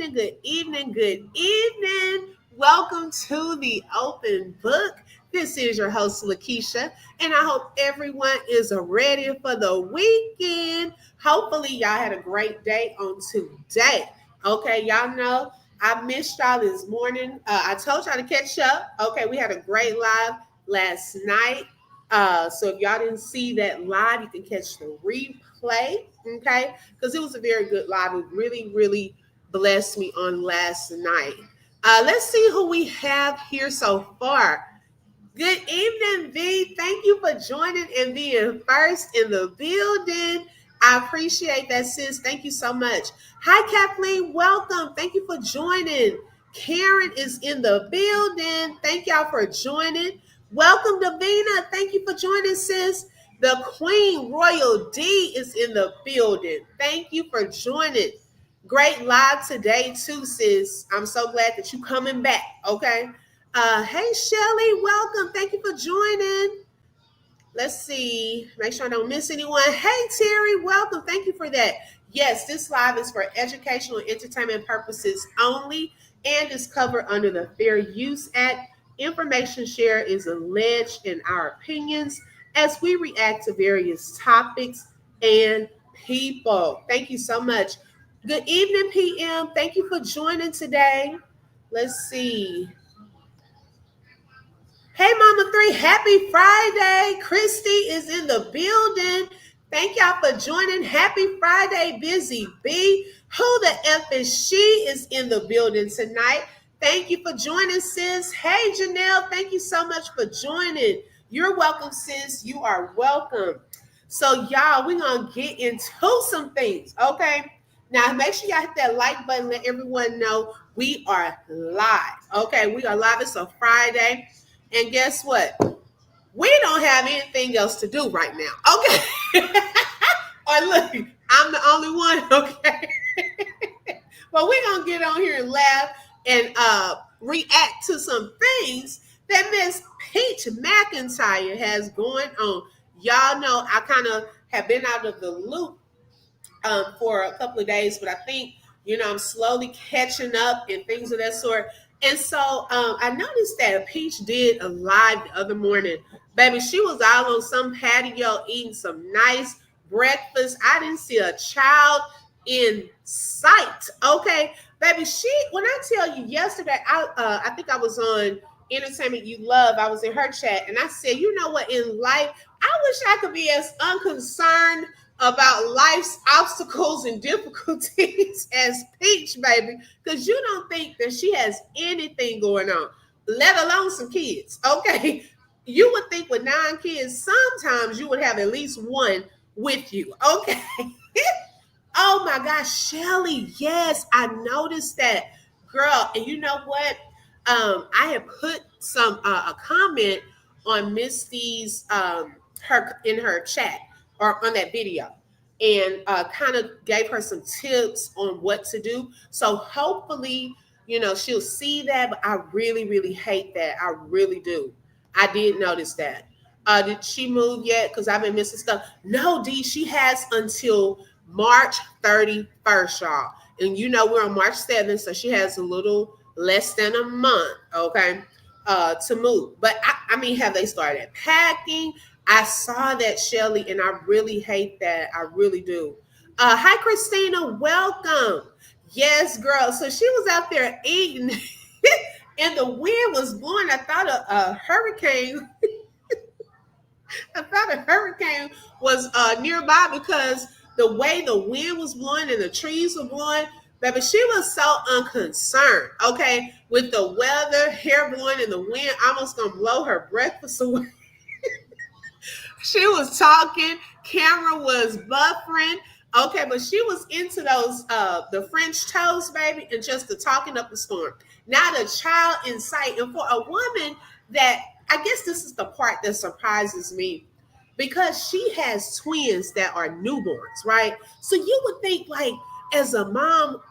evening, good evening, good evening. Welcome to the open book. This is your host, Lakeisha, and I hope everyone is ready for the weekend. Hopefully, y'all had a great day on today. Okay, y'all know I missed y'all this morning. I told y'all to catch up. Okay, we had a great live last night. So if y'all didn't see that live, you can catch the replay. Okay, because it was a very good live. It really, really blessed me on last night. Let's see who we have here so far. Good evening, V. Thank you for joining and being first in the building. I appreciate that, sis. Thank you so much. Hi, Kathleen. Welcome. Thank you for joining. Karen is in the building. Thank y'all for joining. Welcome, Davina. Thank you for joining, sis. The Queen Royal D is in the building. Thank you for joining. Great live today, too, sis. I'm so glad that you coming back. Okay. Hey, Shelly, welcome. Thank you for joining. Let's see. Make sure I don't miss anyone. Hey, Terry, welcome. Thank you for that. Yes, this live is for educational and entertainment purposes only and is covered under the Fair Use Act. Information shared is alleged in our opinions as we react to various topics and people. Thank you so much. Good evening, PM. Thank you for joining today. Let's see. Hey, Mama Three, happy Friday. Christy is in the building. Thank y'all for joining. Happy Friday, Busy B. Who the F is she is in the building tonight. Thank you for joining, sis. Hey, Janelle, thank you so much for joining. You're welcome, sis. You are welcome. So, y'all, we're going to get into some things, okay? Now, make sure y'all hit that like button. Let everyone know we are live, okay? We are live. It's a Friday. And guess what? We don't have anything else to do right now. Okay. Or look, I'm the only one. Okay. But we're going to get on here and laugh and react to some things that Miss Peach Mcintyre has going on. Y'all know I kind of have been out of the loop for a couple of days, but I think, I'm slowly catching up and things of that sort. And so I noticed that Peach did a live the other morning. Baby, she was out on some patio eating some nice breakfast. I didn't see a child in sight. Okay, baby, when I tell you yesterday, I think I was on Entertainment You Love. I was in her chat and I said, you know what, in life, I wish I could be as unconcerned about life's obstacles and difficulties as Peach, baby, because you don't think that she has anything going on, let alone some kids. Okay. You would think with 9 kids, sometimes you would have at least one with you. Okay. Oh my gosh, Shelly. Yes, I noticed that, girl. And you know what? I had put a comment on Misty's her in her chat or on that video, and kind of gave her some tips on what to do. So hopefully, she'll see that. But I really, really hate that. I really do. I did notice that. Did she move yet? Because I've been missing stuff. No, D, she has until March 31st, y'all. And we're on March 7th, so she has a little less than a month, okay, to move. But I mean, have they started packing? I saw that, Shelly, and I really hate that. I really do. Hi, Christina. Welcome. Yes, girl. So she was out there eating, and the wind was blowing. I thought a hurricane. I thought a hurricane was nearby because the way the wind was blowing and the trees were blowing. Baby, she was so unconcerned, okay, with the weather, hair blowing, and the wind almost gonna blow her breakfast away. She was talking, camera was buffering, okay, but she was into those the French toast, baby, and just the talking up the storm. Not a child in sight, and for a woman that, I guess this is the part that surprises me, because she has twins that are newborns, right? So you would think, like, as a mom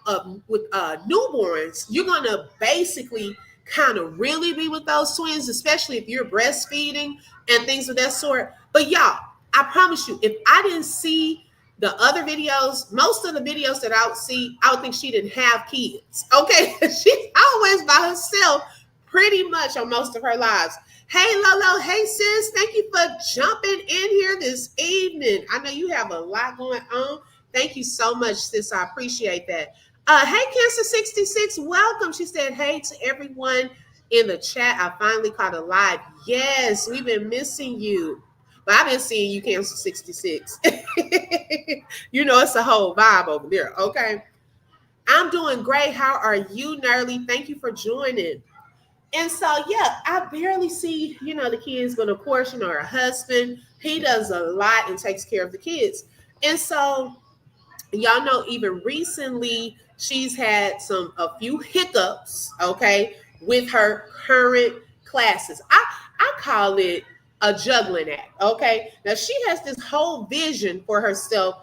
with newborns, you're gonna basically kind of really be with those twins, especially if you're breastfeeding and things of that sort. But y'all, I promise you, if I didn't see The other videos, most of the videos that I would see, I would think she didn't have kids. Okay. She's always by herself pretty much on most of her lives. Hey, Lolo. Hey, sis. Thank you for jumping in here this evening. I know you have a lot going on. Thank you so much, sis. I appreciate that. Hey, Cancer 66. Welcome. She said, hey to everyone in the chat. I finally caught a live. Yes, we've been missing you. But I've been seeing you, Cancer 66. You know, it's a whole vibe over there. Okay. I'm doing great. How are you, Nerly? Thank you for joining. And so, yeah, I barely see, the kids, but of course, her husband, he does a lot and takes care of the kids. And so, y'all know, even recently, she's had a few hiccups, okay, with her current classes. I call it a juggling act, okay? Now, she has this whole vision for herself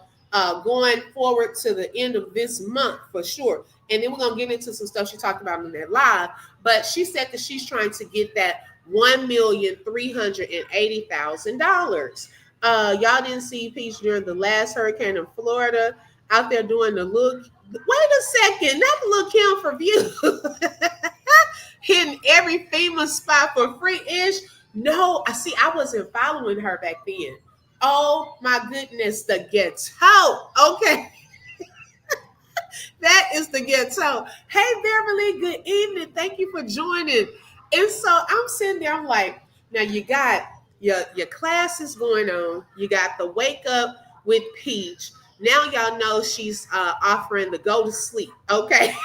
going forward to the end of this month for sure. And then we're going to get into some stuff she talked about in that live. But she said that she's trying to get that $1,380,000. Y'all didn't see Peach during the last hurricane in Florida out there doing the look. Wait a second, not the little Kim for view. Hitting every FEMA spot for free-ish. No, I wasn't following her back then. Oh my goodness, the ghetto. Okay. That is the ghetto. Hey, Beverly, good evening. Thank you for joining. And so I'm sitting there, I'm like, now you got your classes going on. You got the wake up with Peach. Now y'all know she's offering the go to sleep. Okay.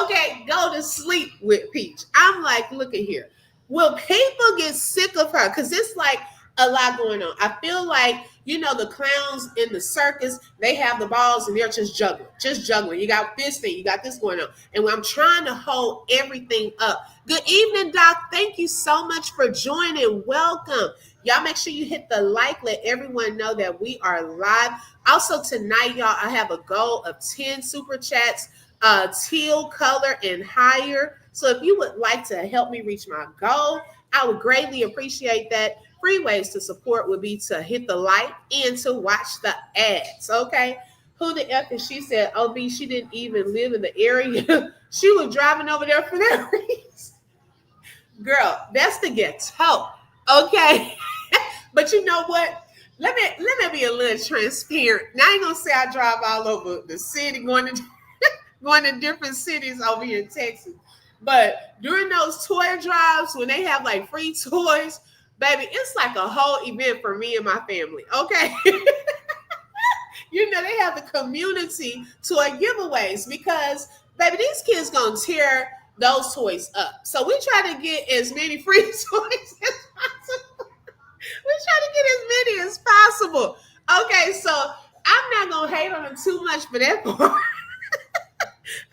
Okay, go to sleep with Peach. I'm like, look at here. Will people get sick of her? Because it's like a lot going on. I feel like, the clowns in the circus, they have the balls and they're just juggling. You got this thing, you got this going on. And I'm trying to hold everything up. Good evening, Doc. Thank you so much for joining. Welcome. Y'all make sure you hit the like. Let everyone know that we are live. Also tonight, y'all, I have a goal of 10 super chats, teal color and higher. So if you would like to help me reach my goal, I would greatly appreciate that. Free ways to support would be to hit the like and to watch the ads, okay? Who the F is she? Said, OB, she didn't even live in the area. She was driving over there for that reason. Girl, that's the ghetto, okay? But you know what? Let me be a little transparent. Now I ain't gonna say I drive all over the city, going to different cities over here in Texas. But during those toy drives, when they have like free toys, baby, it's like a whole event for me and my family, okay? They have the community toy giveaways because, baby, these kids gonna tear those toys up. So we try to get as many free toys as possible. We try to get as many as possible. Okay, so I'm not gonna hate on them too much for that part.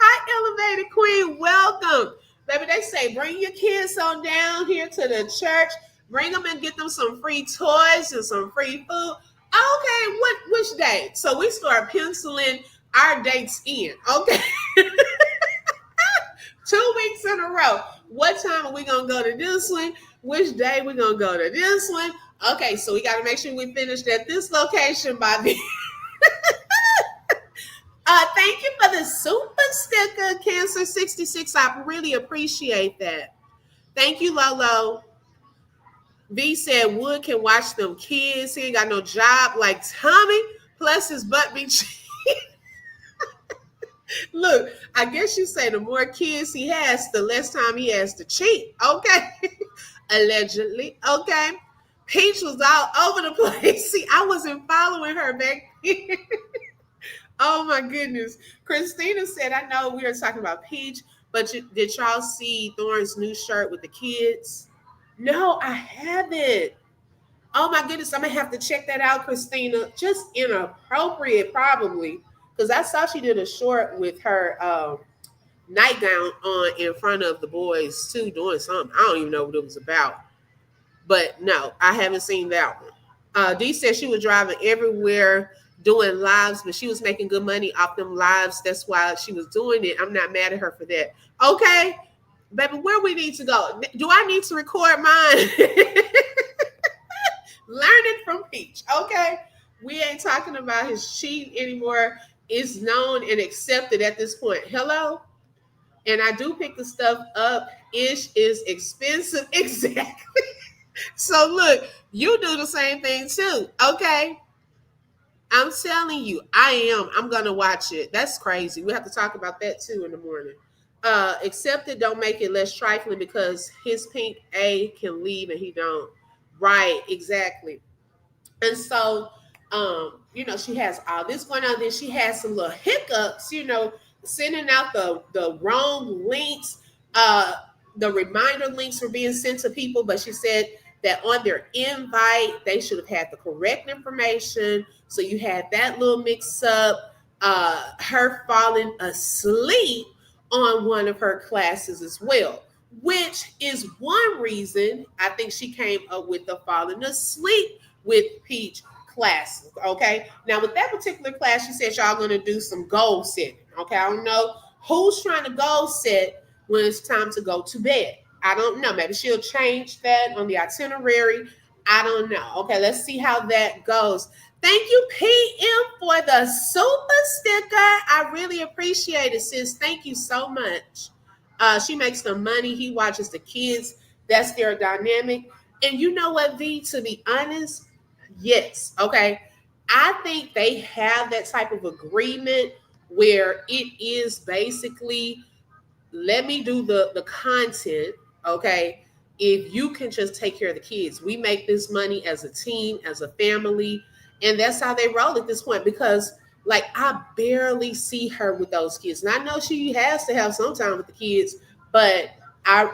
Hi, Elevated Queen. Welcome. Baby, they say bring your kids on down here to the church. Bring them and get them some free toys and some free food. Okay, which day? So we start penciling our dates in. Okay. 2 weeks in a row. What time are we going to go to this one? Which day we going to go to this one? Okay, so we got to make sure we finished at this location by then. Thank you for the super sticker, Cancer 66. I really appreciate that. Thank you, Lolo. V said Wood can watch them kids. He ain't got no job like Tommy. Plus his butt be cheap. Look, I guess you say the more kids he has, the less time he has to cheat. Okay. Allegedly. Okay. Peach was all over the place. See, I wasn't following her back here. Oh my goodness. Christina said, I know we were talking about Peach, but did y'all see Thorne's new shirt with the kids? No, I haven't. Oh my goodness, I'm gonna have to check that out, Christina. Just inappropriate, probably, because I saw she did a short with her nightgown on in front of the boys too, doing something. I don't even know what it was about. But no, I haven't seen that one. Dee said she was driving everywhere doing lives, but she was making good money off them lives. That's why she was doing it. I'm not mad at her for that. Okay, baby, where we need to go? Do I need to record mine? Learning from Peach. Okay. We ain't talking about his cheating anymore. It's known and accepted at this point. Hello? And I do pick the stuff up. Ish is expensive. Exactly. So look, you do the same thing too. Okay. I'm telling you, I'm gonna watch it. That's crazy. We have to talk about that too in the morning. Except it don't make it less trifling because his pink A can leave and he don't. Right, exactly. And so, she has all this going on. Then she has some little hiccups, sending out the wrong links. The reminder links were being sent to people, but she said that on their invite, they should have had the correct information. So you had that little mix up, her falling asleep on one of her classes as well, which is one reason I think she came up with the falling asleep with Peach classes. Okay. Now, with that particular class, she said y'all going to do some goal setting. Okay. I don't know who's trying to goal set when it's time to go to bed. I don't know. Maybe she'll change that on the itinerary. I don't know. Okay. Let's see how that goes. Thank you, PM, for the super sticker. I really appreciate it, sis. Thank you so much. She makes the money. He watches the kids. That's their dynamic. And you know what, V, to be honest, yes. Okay. I think they have that type of agreement where it is basically, let me do the content. Okay. If you can just take care of the kids, we make this money as a team, as a family. And that's how they roll at this point because, like, I barely see her with those kids. And I know she has to have some time with the kids, but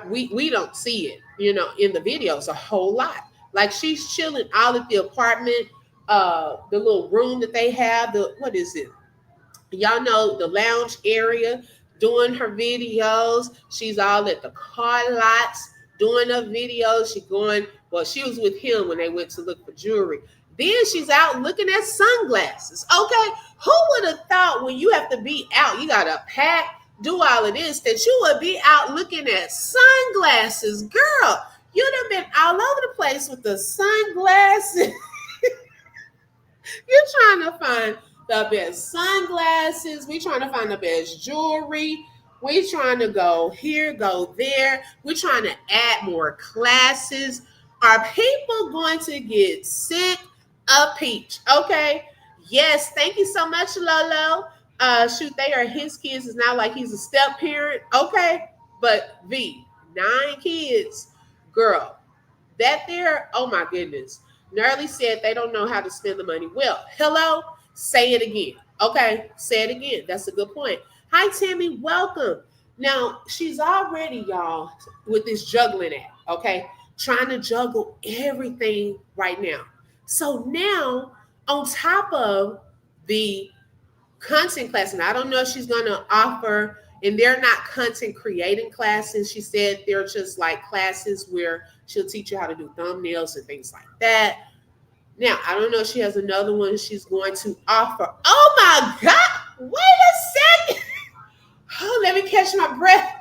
we don't see it, in the videos a whole lot. Like, she's chilling out at the apartment, the little room that they have, what is it? Y'all know, the lounge area, doing her videos. She's all at the car lots doing her videos. She was with him when they went to look for jewelry. Then she's out looking at sunglasses. Okay. Who would have thought when you have to be out, you got to pack, do all of this, that you would be out looking at sunglasses? Girl, you'd have been all over the place with the sunglasses. You're trying to find the best sunglasses. We trying to find the best jewelry. We trying to go here, go there. We're trying to add more classes. Are people going to get sick of Peach? Okay. Yes. Thank you so much, Lolo. Shoot, they are his kids. It's not like he's a step parent. Okay. But V, 9 kids, girl, that there, oh my goodness. Nerly said they don't know how to spend the money. Well, hello, say it again. Okay, say it again. That's a good point. Hi, Tammy, welcome. Now, she's already, y'all, with this juggling act, okay, trying to juggle everything right now. So now, on top of the content class, and I don't know if she's going to offer, and they're not content creating classes. She said they're just like classes where she'll teach you how to do thumbnails and things like that. Now, I don't know if she has another one she's going to offer. Oh my God, wait a second. Oh, let me catch my breath.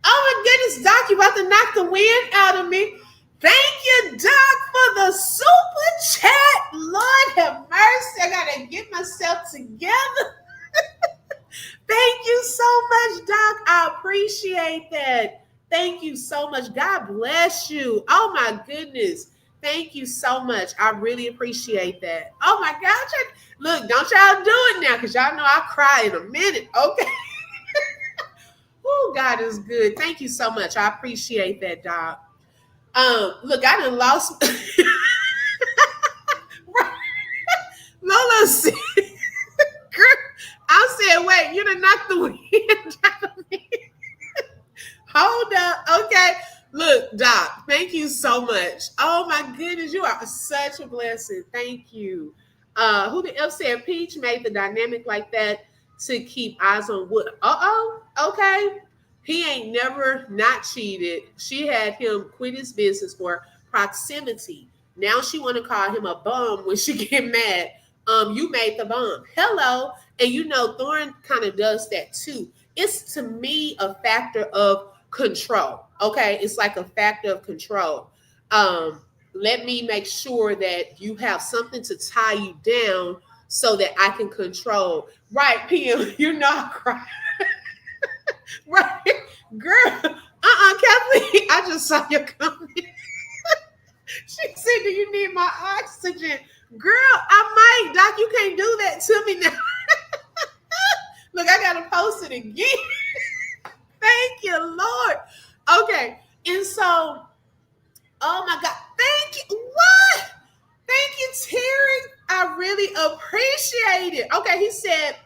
Oh my goodness, Doc, you about to knock the wind out of me. Thank you, Doc, for the super chat. Lord have mercy. I got to get myself together. Thank you so much, Doc. I appreciate that. Thank you so much. God bless you. Oh, my goodness. Thank you so much. I really appreciate that. Oh, my gosh. Look, don't y'all do it now because y'all know I'll cry in a minute. Okay. Oh, God is good. Thank you so much. I appreciate that, Doc. Look, I done lost. Lola said, girl, I said, wait, you done knocked the wind out of me. Hold up. Okay. Look, Doc, thank you so much. Oh my goodness, you are such a blessing. Thank you. Who the F said Peach made the dynamic like that to keep eyes on Wood. Okay. He ain't never not cheated. She had him quit his business for proximity. Now she want to call him a bum when she get mad. You made the bomb. Hello. And Thorne kind of does that too. It's to me a factor of control. Okay. It's like a factor of control. let me make sure that you have something to tie you down so that I can control. Right, PM, you're not crying. Right, girl. Kathleen, I just saw your comment. She said, "Do you need my oxygen?" Girl, I might. Doc, you can't do that to me now. Look, I gotta post it again. Thank you, Lord. Okay, and so, oh my God, thank you. What? Thank you, Terry. I really appreciate it. Okay, he said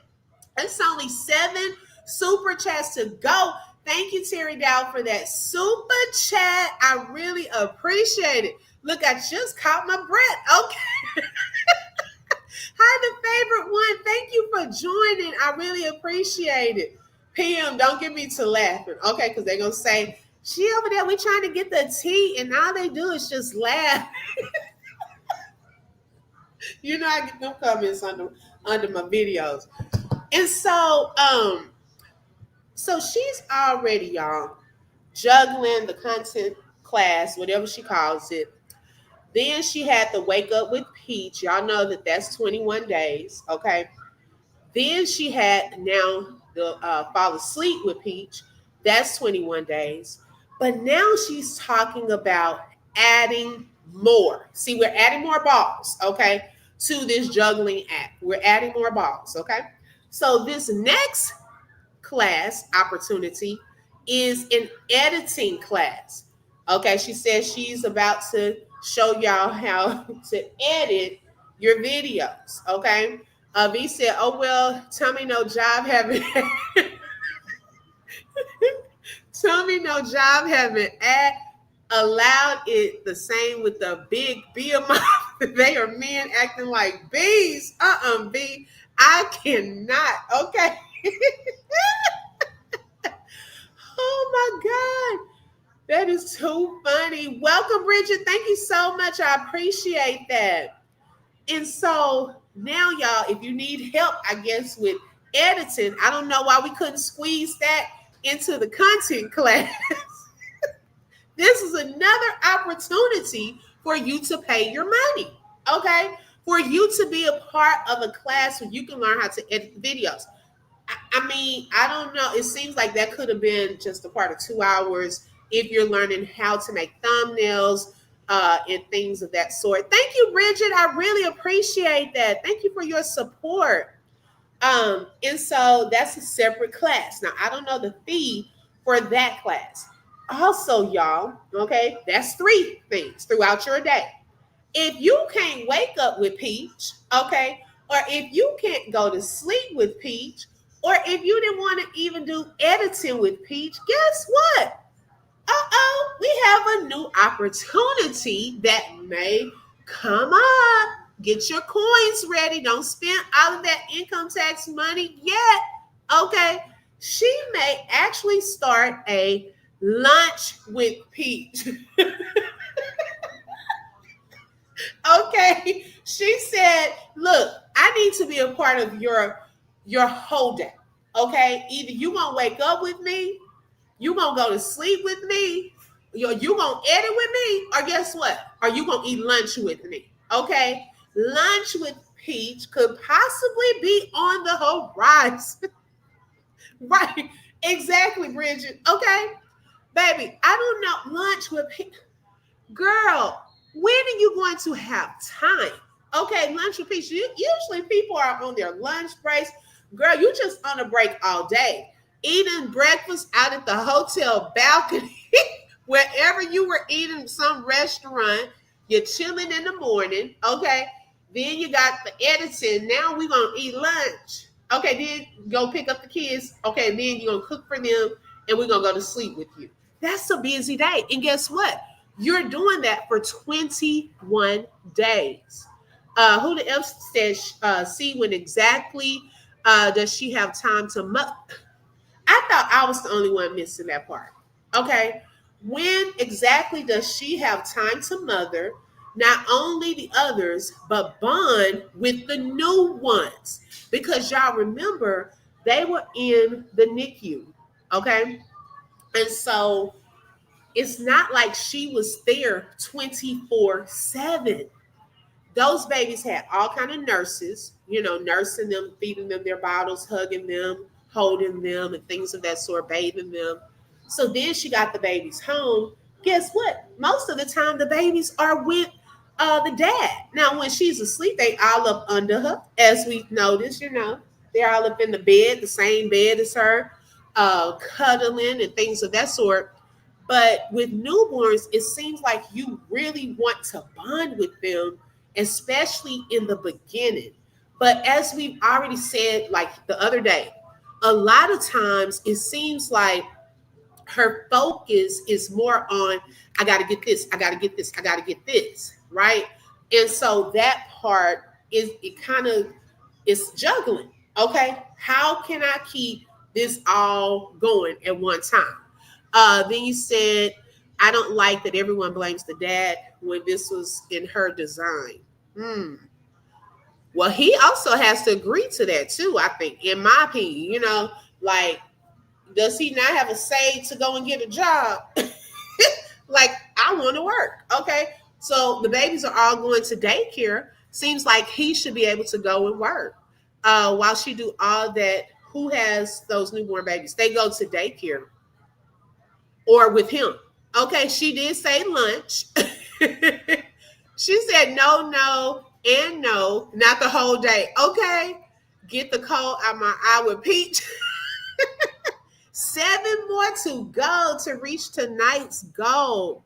it's only 7 super chats to go. Thank you, Terry Dow, for that super chat. I really appreciate it. Look, I just caught my breath. Okay. Hi, the favorite one. Thank you for joining. I really appreciate it. PM, don't get me to laughing. Okay, because they're going to say, she over there, we trying to get the tea, and all they do is just laugh. You know, I get them comments under my videos. And so, so she's already, y'all, juggling the content class, whatever she calls it. Then she had to wake up with Peach. Y'all know that that's 21 days, okay? Then she had now the fall asleep with Peach. That's 21 days. But now she's talking about adding more. See, we're adding more balls, okay, to this juggling app. We're adding more balls, okay? So this next class opportunity is an editing class. Okay, she says she's about to show y'all how to edit your videos. Okay, V said, "Oh well, tell me no job having tell me no job having allowed it the same with the big BMI. They are men acting like bees. V, I cannot. Okay." Oh my God. That is too funny. Welcome, Bridget. Thank you so much. I appreciate that. And so now, y'all, if you need help, I guess, with editing, I don't know why we couldn't squeeze that into the content class. This is another opportunity for you to pay your money, okay? For you to be a part of a class where you can learn how to edit videos. I mean, I don't know. It seems like that could have been just a part of 2 hours if you're learning how to make thumbnails and things of that sort. Thank you, Bridget. I really appreciate that. Thank you for your support. And so that's a separate class. Now, I don't know the fee for that class. Also, y'all, okay, that's 3 things throughout your day. If you can't wake up with Peach, okay, or if you can't go to sleep with Peach, or if you didn't want to even do editing with Peach, guess what? We have a new opportunity that may come up. Get your coins ready. Don't spend all of that income tax money yet. Okay. She may actually start a lunch with Peach. Okay. She said, look, I need to be a part of your whole day. Okay. Either you gonna wake up with me, you gonna go to sleep with me, you gonna edit with me, or guess what? Are you gonna eat lunch with me? Okay. Lunch with Peach could possibly be on the horizon. Right. Exactly, Bridget. Okay. Baby, I don't know. Lunch with Peach. Girl, when are you going to have time? Okay, lunch with Peach. Usually people are on their lunch breaks. Girl, you just on a break all day. Eating breakfast out at the hotel balcony, wherever you were eating some restaurant, you're chilling in the morning, okay? Then you got the editing. Now we're going to eat lunch. Okay, then go pick up the kids. Okay, then you're going to cook for them, and we're going to go to sleep with you. That's a busy day. And guess what? You're doing that for 21 days. Who the else says, see when exactly does she have time to I thought I was the only one missing that part. Okay. When exactly does she have time to mother not only the others, but bond with the new ones? Because y'all remember, they were in the NICU. Okay. And so it's not like she was there 24/7. Those babies had all kind of nurses, nursing them, feeding them their bottles, hugging them, holding them, and things of that sort, bathing them. So then she got the babies home. Guess what? Most of the time, the babies are with the dad. Now, when she's asleep, they all up under her, as we noticed. They're all up in the bed, the same bed as her, cuddling and things of that sort. But with newborns, it seems like you really want to bond with them, especially in the beginning. But as we've already said, like the other day, a lot of times it seems like her focus is more on, I got to get this, I got to get this, I got to get this, right? And so that part is, it kind of is juggling. Okay, how can I keep this all going at one time? Then you said, I don't like that everyone blames the dad when this was in her design. Hmm. Well, he also has to agree to that too, I think, in my opinion. Like, does he not have a say to go and get a job? Like, I want to work. Okay. So the babies are all going to daycare. Seems like he should be able to go and work. While she do all that, who has those newborn babies? They go to daycare or with him. Okay, she did say lunch. She said no, no, and no, not the whole day. Okay, get the coal out my eye with Peach. 7 more to go to reach tonight's goal.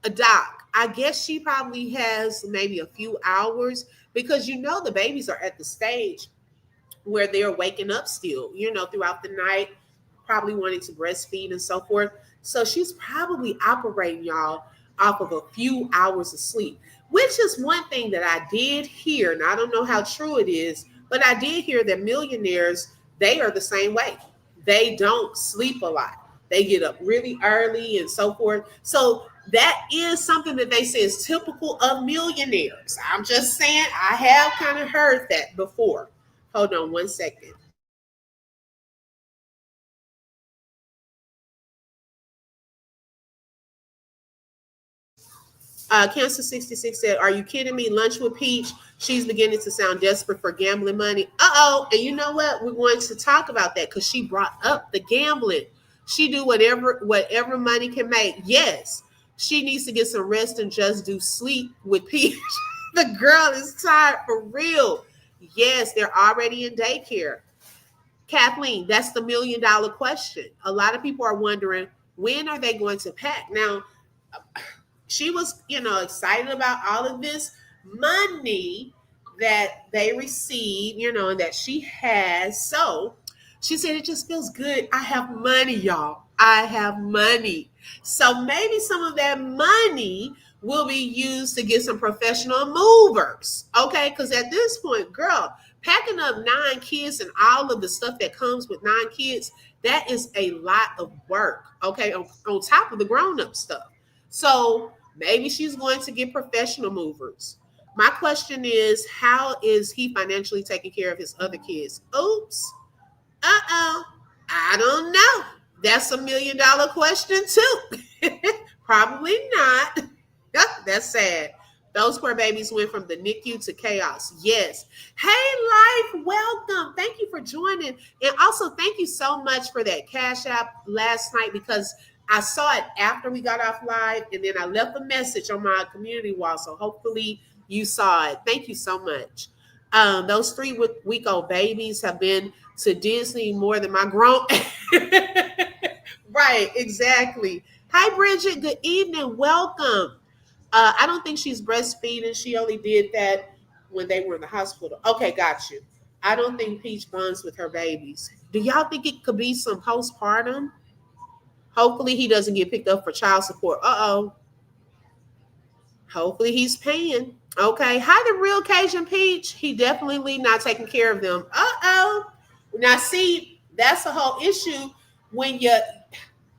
Doc, I guess she probably has maybe a few hours because the babies are at the stage where they're waking up still, throughout the night, probably wanting to breastfeed and so forth. So she's probably operating, y'all, off of a few hours of sleep, which is one thing that I did hear. And I don't know how true it is, but I did hear that millionaires, they are the same way. They don't sleep a lot. They get up really early and so forth. So that is something that they say is typical of millionaires. I'm just saying, I have kind of heard that before. Hold on one second. Cancer 66 said, "Are you kidding me? Lunch with Peach. She's beginning to sound desperate for gambling money." And you know what? We want to talk about that because she brought up the gambling. She do whatever money can make. Yes, she needs to get some rest and just do sleep with Peach. The girl is tired for real. Yes, they're already in daycare. Kathleen, that's the $1,000,000 question. A lot of people are wondering, when are they going to pack? Now, she was, excited about all of this money that they receive, and that she has. So she said, it just feels good. I have money, y'all. I have money. So maybe some of that money will be used to get some professional movers. Okay. Because at this point, girl, packing up 9 kids and all of the stuff that comes with 9 kids, that is a lot of work. Okay. On top of the grown up stuff. So maybe she's going to get professional movers. My question is, how is he financially taking care of his other kids? Oops. Uh-oh. I don't know. That's a $1,000,000 question too. Probably not. That's sad. Those poor babies went from the NICU to chaos. Yes. Hey, Life, welcome. Thank you for joining. And also, thank you so much for that Cash App last night because I saw it after we got off live, and then I left a message on my community wall. So hopefully you saw it. Thank you so much. Those 3-week-old babies have been to Disney more than my grown. Right, exactly. Hi, Bridget. Good evening. Welcome. I don't think she's breastfeeding. She only did that when they were in the hospital. Okay, got you. I don't think Peach bonds with her babies. Do y'all think it could be some postpartum? Hopefully he doesn't get picked up for child support. Uh-oh. Hopefully he's paying. Okay. Hi, the real Cajun Peach. He definitely not taking care of them. Uh-oh. Now, see, that's a whole issue when you...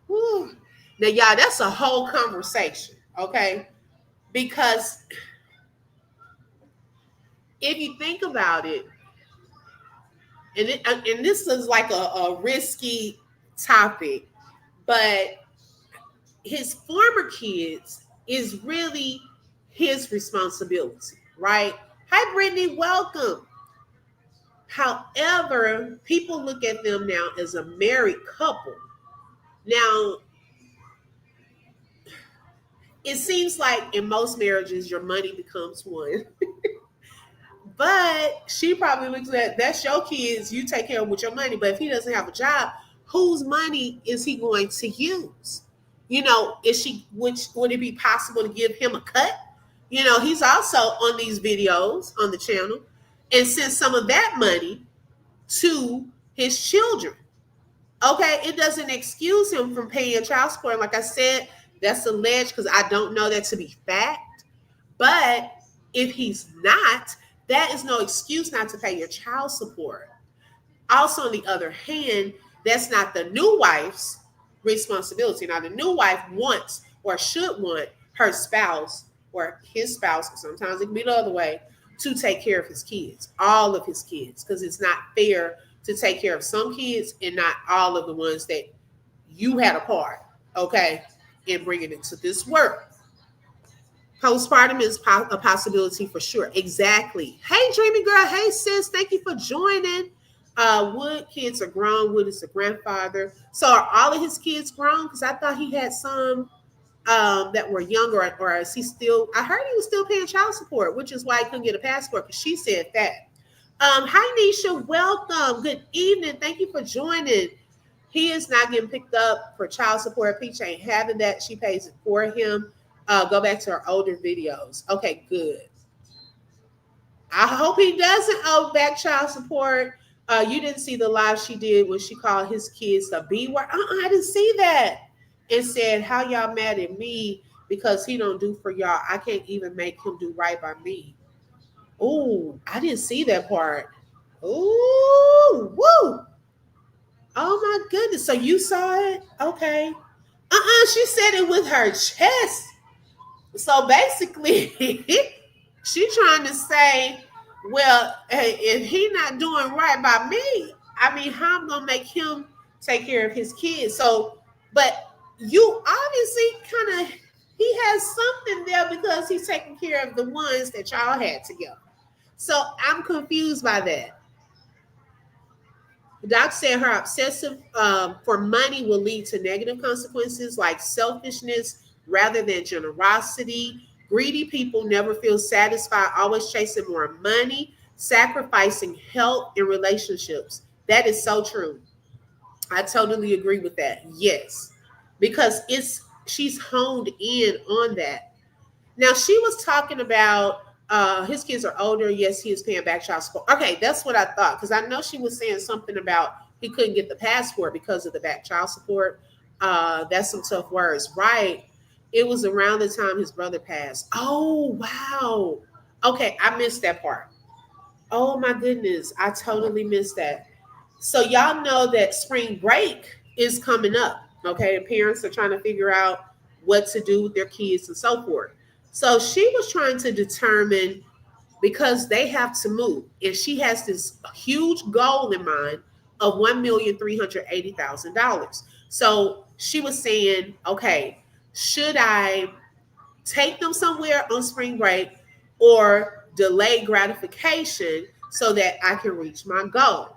Whew. Now, y'all, that's a whole conversation. Okay. Because if you think about it, and this is like a risky topic, but his former kids is really his responsibility, right? Hi, Brittany, welcome. However, people look at them now as a married couple. Now, it seems like in most marriages, your money becomes one. But she probably looks at that's your kids, you take care of with your money. But if he doesn't have a job, whose money is he going to use? Is she would it be possible to give him a cut? He's also on these videos on the channel and send some of that money to his children. Okay, it doesn't excuse him from paying child support. Like I said, that's alleged because I don't know that to be fact. But if he's not, that is no excuse not to pay your child support. Also, on the other hand, that's not the new wife's responsibility. Now, the new wife wants or should want her spouse or his spouse, sometimes it can be the other way, to take care of his kids, all of his kids, because it's not fair to take care of some kids and not all of the ones that you had a part, okay, in bringing into this world. Postpartum is a possibility for sure. Exactly. Hey, dreamy girl. Hey, sis. Thank you for joining. Wood kids are grown. Wood is a grandfather. So are all of his kids grown? Because I thought he had some that were younger, or is he still? I heard he was still paying child support, which is why he couldn't get a passport. Because she said that. Hi, Nisha. Welcome. Good evening. Thank you for joining. He is not getting picked up for child support. Peach ain't having that. She pays it for him. Go back to her older videos. Okay, good. I hope he doesn't owe back child support. You didn't see the live she did when she called his kids the B word. I didn't see that. And said, how y'all mad at me because he don't do for y'all. I can't even make him do right by me. Oh, I didn't see that part. Ooh, woo. Oh my goodness. So you saw it? Okay. She said it with her chest. So basically, she trying to say, well, hey, if he not doing right by me, I mean, how I'm gonna make him take care of his kids? So, but you obviously kind of he has something there because he's taking care of the ones that y'all had together. So I'm confused by that. Doc said her obsessive for money will lead to negative consequences like selfishness rather than generosity. Greedy people never feel satisfied, always chasing more money, sacrificing health and relationships. That is so true. I totally agree with that. Yes, because she's honed in on that. Now she was talking about his kids are older. Yes, he is paying back child support. Okay, that's what I thought because I know she was saying something about he couldn't get the passport because of the back child support. That's some tough words, right? It was around the time his brother passed. Oh, wow. Okay, I missed that part. Oh my goodness, I totally missed that. So y'all know that spring break is coming up. Okay, parents are trying to figure out what to do with their kids and so forth. So she was trying to determine because they have to move, and she has this huge goal in mind of $1,380,000. So she was saying, okay, should I take them somewhere on spring break or delay gratification so that I can reach my goal?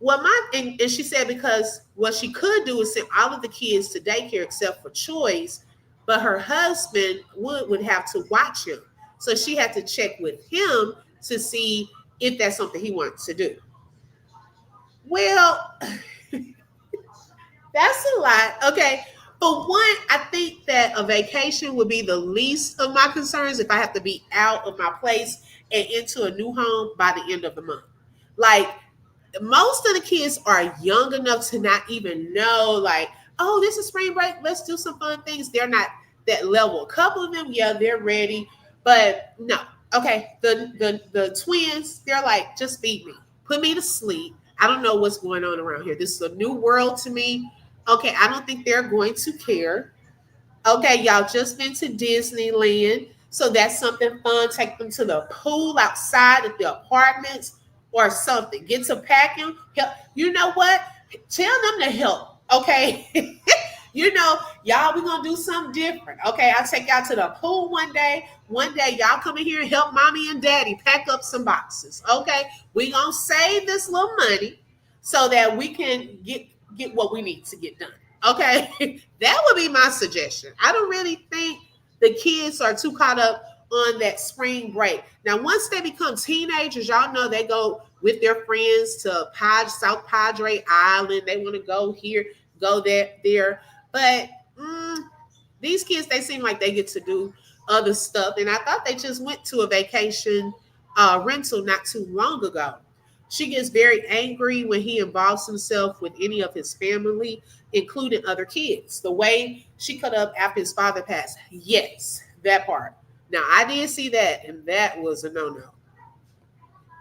Well, and she said because what she could do is send all of the kids to daycare except for Choice, but her husband would have to watch him. So she had to check with him to see if that's something he wants to do. Well, that's a lot. Okay. For one, I think that a vacation would be the least of my concerns if I have to be out of my place and into a new home by the end of the month. Like, most of the kids are young enough to not even know, like, oh, this is spring break. Let's do some fun things. They're not that level. A couple of them, yeah, they're ready. But no. Okay. The twins, they're like, just feed me. Put me to sleep. I don't know what's going on around here. This is a new world to me. Okay, I don't think they're going to care. Okay, y'all just been to Disneyland. So that's something fun. Take them to the pool outside at the apartments or something. Get to packing. Help. You know what? Tell them to help. Okay. Y'all, we're gonna do something different. Okay, I'll take y'all to the pool one day. One day, y'all come in here and help mommy and daddy pack up some boxes. Okay, we gonna save this little money so that we can get what we need to get done. Okay, that would be my suggestion. I don't really think the kids are too caught up on that spring break. Now, once they become teenagers, y'all know they go with their friends to South Padre Island. They want to go here, go there. But these kids, they seem like they get to do other stuff. And I thought they just went to a vacation rental not too long ago. She gets very angry when he involves himself with any of his family, including other kids. The way she cut up after his father passed. Yes, that part. Now, I did see that, and that was a no-no.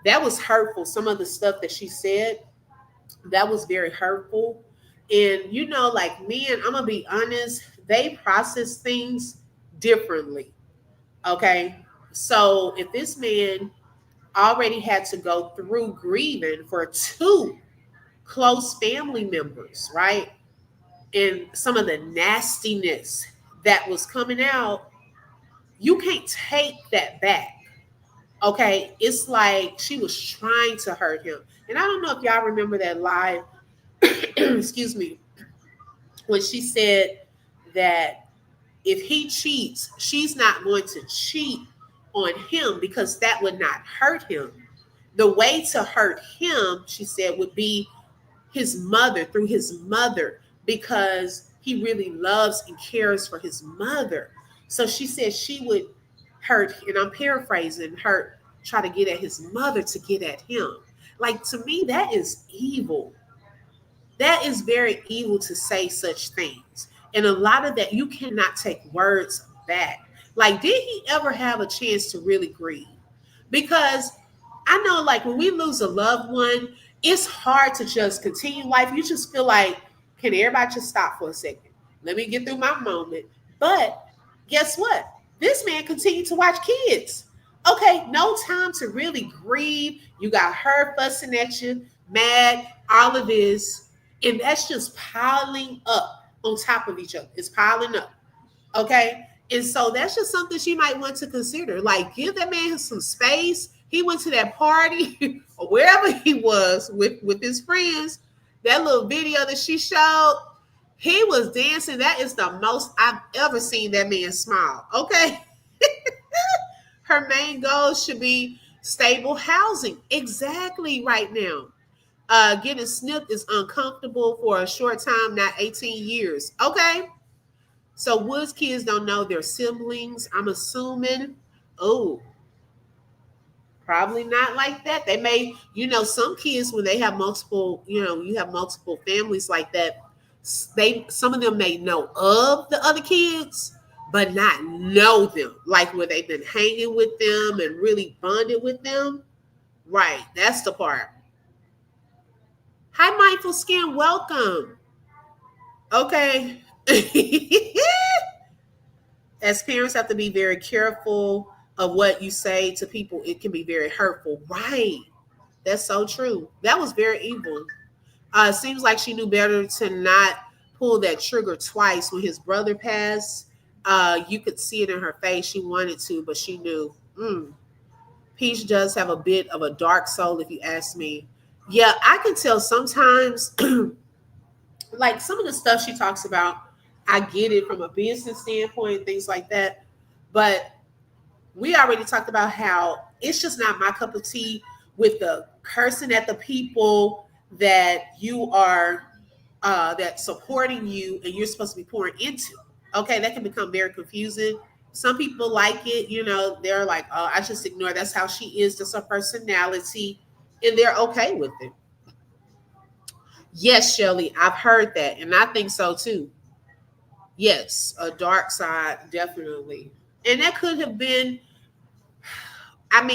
That was hurtful. Some of the stuff that she said, that was very hurtful. And, like men, I'm going to be honest, they process things differently. Okay? So if this man already had to go through grieving for two close family members, right? And some of the nastiness that was coming out, you can't take that back. Okay, it's like she was trying to hurt him. And I don't know if y'all remember that live, excuse me, when she said that if he cheats, she's not going to cheat on him because that would not hurt him. The way to hurt him, she said, would be his mother, through his mother, because he really loves and cares for his mother. So she said she would hurt, and I'm paraphrasing, try to get at his mother to get at him. Like, to me, that is evil. That is very evil to say such things. And a lot of that, you cannot take words back. Like, did he ever have a chance to really grieve? Because I know, like, when we lose a loved one, it's hard to just continue life. You just feel like, can everybody just stop for a second? Let me get through my moment. But guess what? This man continued to watch kids. Okay, no time to really grieve. You got her fussing at you, mad, all of this. And that's just piling up on top of each other. It's piling up. Okay? And so that's just something she might want to consider. Like, give that man some space. He went to that party or wherever he was with his friends. That little video that she showed, he was dancing. That is the most I've ever seen that man smile. Okay? Her main goal should be stable housing. Exactly right now. Getting snipped is uncomfortable for a short time, not 18 years. Okay? So Wood's kids don't know their siblings, I'm assuming. Oh, probably not like that. They may, some kids, when they have multiple, you have multiple families like that, some of them may know of the other kids, but not know them, like where they've been hanging with them and really bonded with them. Right, that's the part. Hi, Mindful Skin, welcome. Okay. As parents have to be very careful of what you say to people. It can be very hurtful. Right. That's so true. That was very evil. It seems like she knew better to not pull that trigger twice when his brother passed. You could see it in her face. She wanted to, but she knew. Peach does have a bit of a dark soul, if you ask me. Yeah, I can tell sometimes, like some of the stuff she talks about, I get it from a business standpoint, things like that. But we already talked about how it's just not my cup of tea with the cursing at the people that you are that's supporting you and you're supposed to be pouring into. Okay, that can become very confusing. Some people like it, they're like, oh, I just ignore. That's how she is. That's her personality. And they're okay with it. Yes, Shelly, I've heard that. And I think so too. Yes, a dark side, definitely. And that could have been,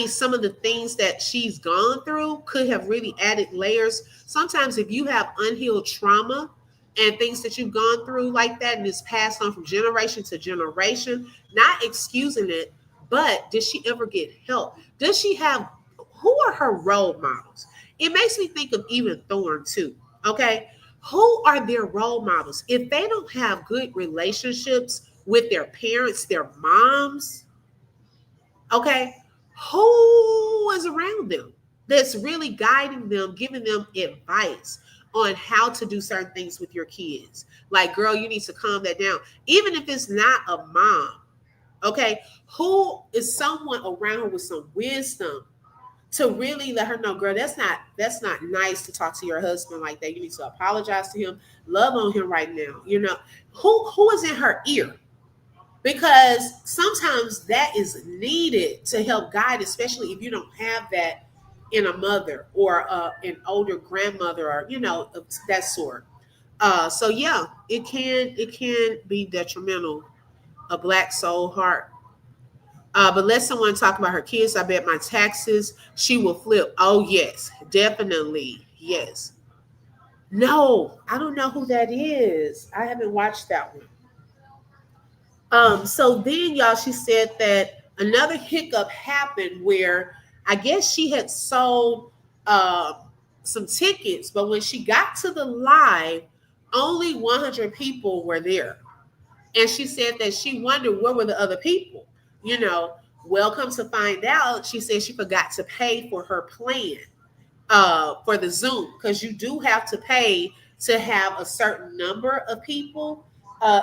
some of the things that she's gone through could have really added layers. Sometimes if you have unhealed trauma and things that you've gone through like that and it's passed on from generation to generation, not excusing it, but did she ever get help? Does she have, who are her role models? It makes me think of even Thorne too, okay? Who are their role models? If they don't have good relationships with their parents, their moms, okay, who is around them that's really guiding them, giving them advice on how to do certain things with your kids? Like, girl, you need to calm that down. Even if it's not a mom, okay, who is someone around her with some wisdom to really let her know, girl, that's not nice to talk to your husband like that. You need to apologize to him, love on him right now. Who is in her ear? Because sometimes that is needed to help guide, especially if you don't have that in a mother or an older grandmother, or of that sort. So yeah, it can be detrimental. A black soul heart. But let someone talk about her kids. I bet my taxes she will flip. Oh yes, definitely yes. No, I don't know who that is. I haven't watched that one. So then, y'all, she said that another hiccup happened where I guess she had sold uh, some tickets, but when she got to the live, only 100 people were there. And she said that she wondered where were the other people. You know, Welcome to find out, she said she forgot to pay for her plan for the Zoom, because you do have to pay to have a certain number of people.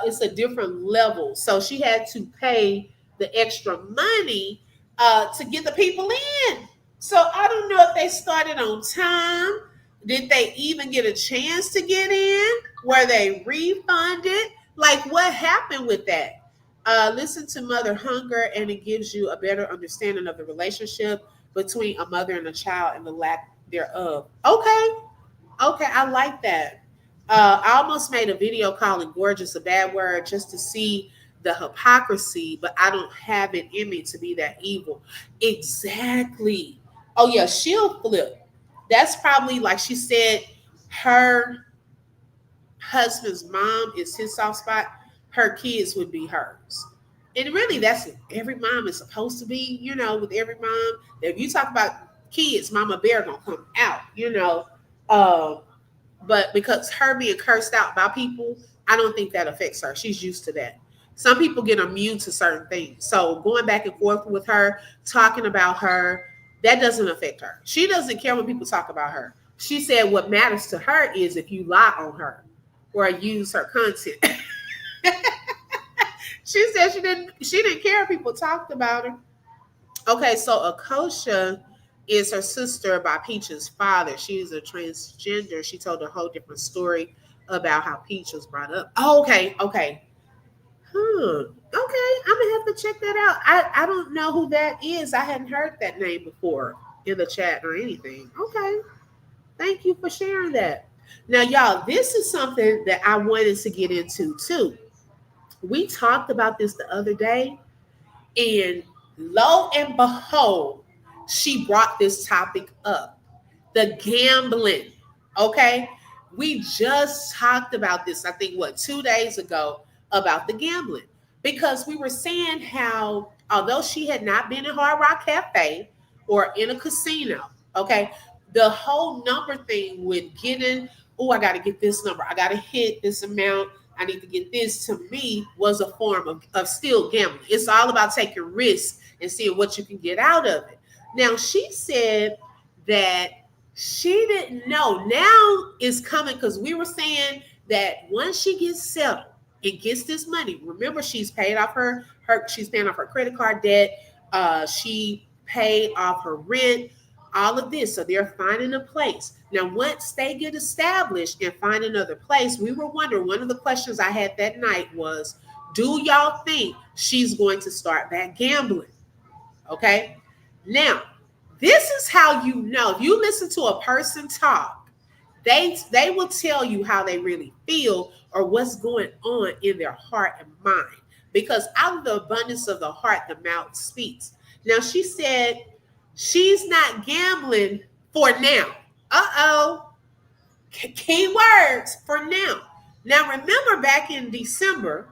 It's a different level. So she had to pay the extra money to get the people in. So I don't know if they started on time. Did they even get a chance to get in? Were they refunded? Like, what happened with that? Listen to Mother Hunger, and it gives you a better understanding of the relationship between a mother and a child and the lack thereof. Okay, okay, I like that. I almost made a video calling gorgeous a bad word just to see the hypocrisy, but I don't have it in me to be that evil. Exactly. Oh yeah, she'll flip. That's probably, like she said, her husband's mom is his soft spot. Her kids would be hers. And really, that's it. Every mom is supposed to be, with every mom. If you talk about kids, Mama Bear gonna come out. Um, but because her being cursed out by people, I don't think that affects her. She's used to that. Some people get immune to certain things. So going back and forth with her, talking about her, that doesn't affect her. She doesn't care when people talk about her. She said what matters to her is if you lie on her or use her content. She said she didn't care if people talked about her. Okay, so Akosha is her sister by Peach's father. She's a transgender. She told a whole different story about how Peach was brought up. Oh, okay, okay. Okay, I'm gonna have to check that out. I don't know who that is. I hadn't heard that name before in the chat or anything. Okay, thank you for sharing that. Now, y'all, this is something that I wanted to get into too. We talked about this the other day, and lo and behold, she brought this topic up, the gambling. Okay. We just talked about this, I think, 2 days ago, about the gambling, because we were saying how, although she had not been in Hard Rock Cafe or in a casino, okay, the whole number thing with getting, oh, I got to get this number, I got to hit this amount, I need to get this, to me was a form of still gambling. It's all about taking risks and seeing what you can get out of it. Now, she said that she didn't know. Now it's coming, because we were saying that once she gets settled and gets this money, remember, she's paid off she's paying off her credit card debt. She paid off her rent, all of this. So they're finding a place. Now, once they get established and find another place, we were wondering, one of the questions I had that night was, do y'all think she's going to start back gambling? Okay. Now, this is how you know. If you listen to a person talk, they will tell you how they really feel or what's going on in their heart and mind. Because out of the abundance of the heart, the mouth speaks. Now, she said she's not gambling for now. Uh-oh. Key words, for now. Now, remember back in December,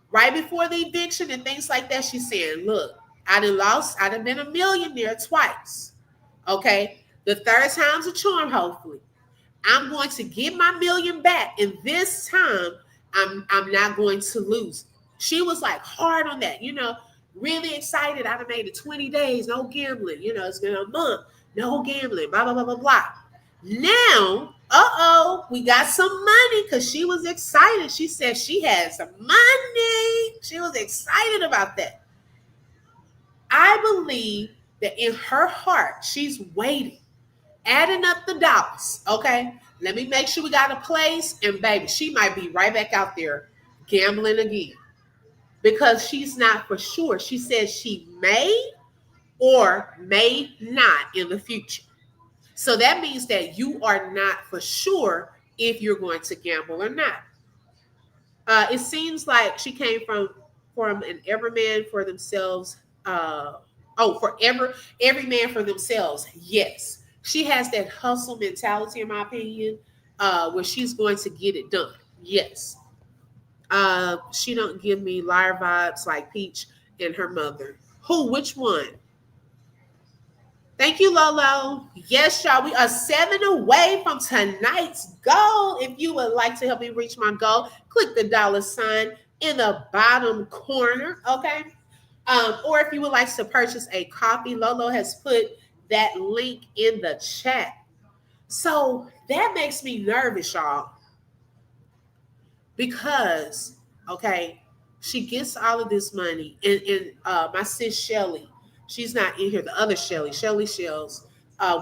right before the eviction and things like that, she's saying, look, I done been a millionaire twice. Okay. The third time's a charm, hopefully. I'm going to get my million back, and this time I'm not going to lose. She was like hard on that, really excited. I've made it 20 days, no gambling. It's been a month, no gambling, blah, blah, blah, blah, blah. Now, we got some money because she was excited. She said she had some money. She was excited about that. I believe that in her heart, she's waiting, adding up the dollars. Okay, let me make sure we got a place. And baby, she might be right back out there gambling again because she's not for sure. She says she may or may not in the future. So that means that you are not for sure if you're going to gamble or not. It seems like she came from an every man for themselves. For every man for themselves. Yes, she has that hustle mentality, in my opinion, where she's going to get it done. Yes. She don't give me liar vibes like Peach and her mother. Who? Which one? Thank you, Lolo. Yes, y'all. We are 7 away from tonight's goal. If you would like to help me reach my goal, click the $ in the bottom corner. Okay. Or if you would like to purchase a coffee, Lolo has put that link in the chat. So that makes me nervous, y'all. Because, okay, she gets all of this money. And my sis Shelly, she's not in here. The other Shelly Shells,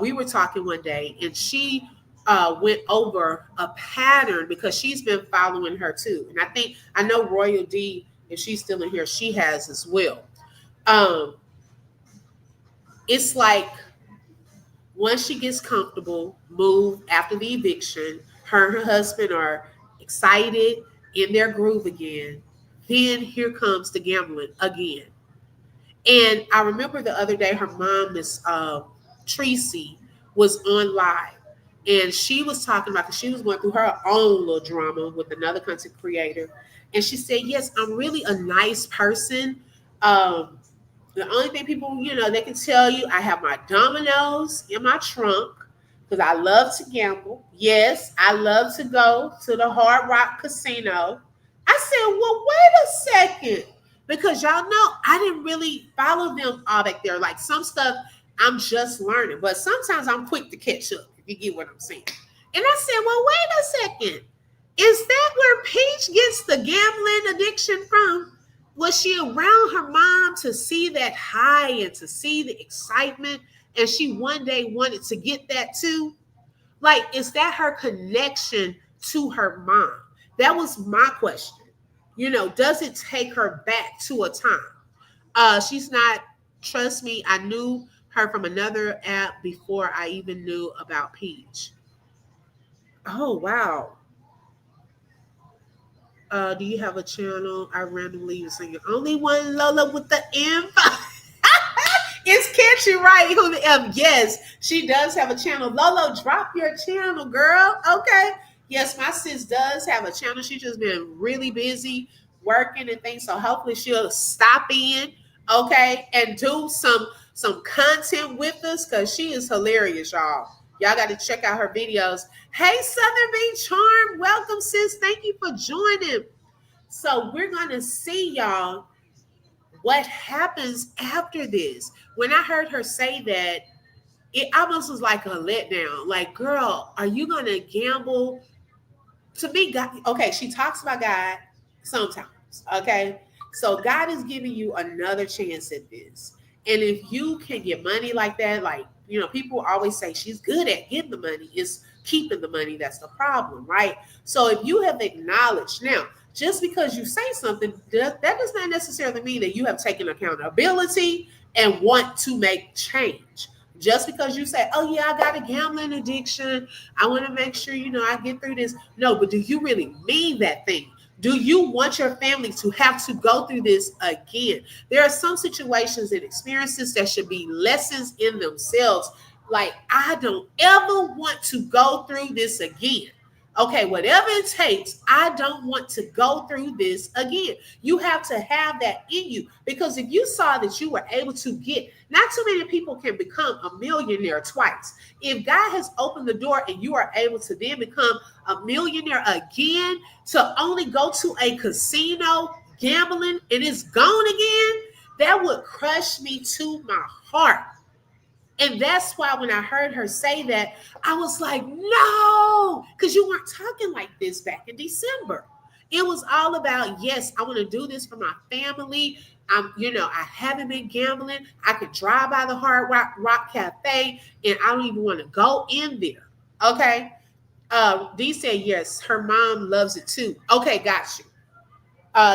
we were talking one day, and she went over a pattern because she's been following her too. And I know Royal D, if she's still in here, she has as well. It's like once she gets comfortable, move after the eviction, her and her husband are excited, in their groove again. Then here comes the gambling again. And I remember the other day, her mom, Miss Tracy, was on live. And she was talking about, because she was going through her own little drama with another content creator. And she said, yes, I'm really a nice person. The only thing people, they can tell you, I have my dominoes in my trunk because I love to gamble. Yes, I love to go to the Hard Rock Casino. I said, well, wait a second. Because y'all know I didn't really follow them all back there. Like some stuff I'm just learning. But sometimes I'm quick to catch up, if you get what I'm saying. And I said, well, wait a second. Is that where Peach gets the gambling addiction from? Was she around her mom to see that high and to see the excitement, and she one day wanted to get that too? Like, is that her connection to her mom? That was my question. Does it take her back to a time? She's not, trust me, I knew her from another app before I even knew about Peach. Oh, wow. Do you have a channel? I randomly was singing only one Lola with the info. It's catchy, right? Who the F? Yes, she does have a channel. Lolo, drop your channel, girl. Okay. Yes, my sis does have a channel. She's just been really busy working and things. So hopefully she'll stop in, okay, and do some content with us because she is hilarious, y'all. Y'all got to check out her videos. Hey, Southern Beach Charm. Welcome, sis. Thank you for joining. So we're going to see, y'all, what happens after this. When I heard her say that, it almost was like a letdown. Like, girl, are you going to gamble? To me, God, okay, she talks about God sometimes, okay? So God is giving you another chance at this. And if you can get money like that, like, people always say she's good at getting the money. It's keeping the money that's the problem, right? So if you have acknowledged, now, just because you say something, that does not necessarily mean that you have taken accountability and want to make change. Just because you say, oh, yeah, I got a gambling addiction, I want to make sure, I get through this. No, but do you really mean that thing? Do you want your family to have to go through this again? There are some situations and experiences that should be lessons in themselves. Like, I don't ever want to go through this again. Okay, whatever it takes, I don't want to go through this again. You have to have that in you, because if you saw that you were able to get, not too many people can become a millionaire twice. If God has opened the door and you are able to then become a millionaire again, to only go to a casino gambling and it's gone again, that would crush me to my heart. And that's why when I heard her say that, I was like, no, because you weren't talking like this back in December. It was all about, yes, I want to do this for my family. I haven't been gambling. I could drive by the Hard Rock Cafe and I don't even want to go in there. Okay. Dee said, yes, her mom loves it too. Okay, got you.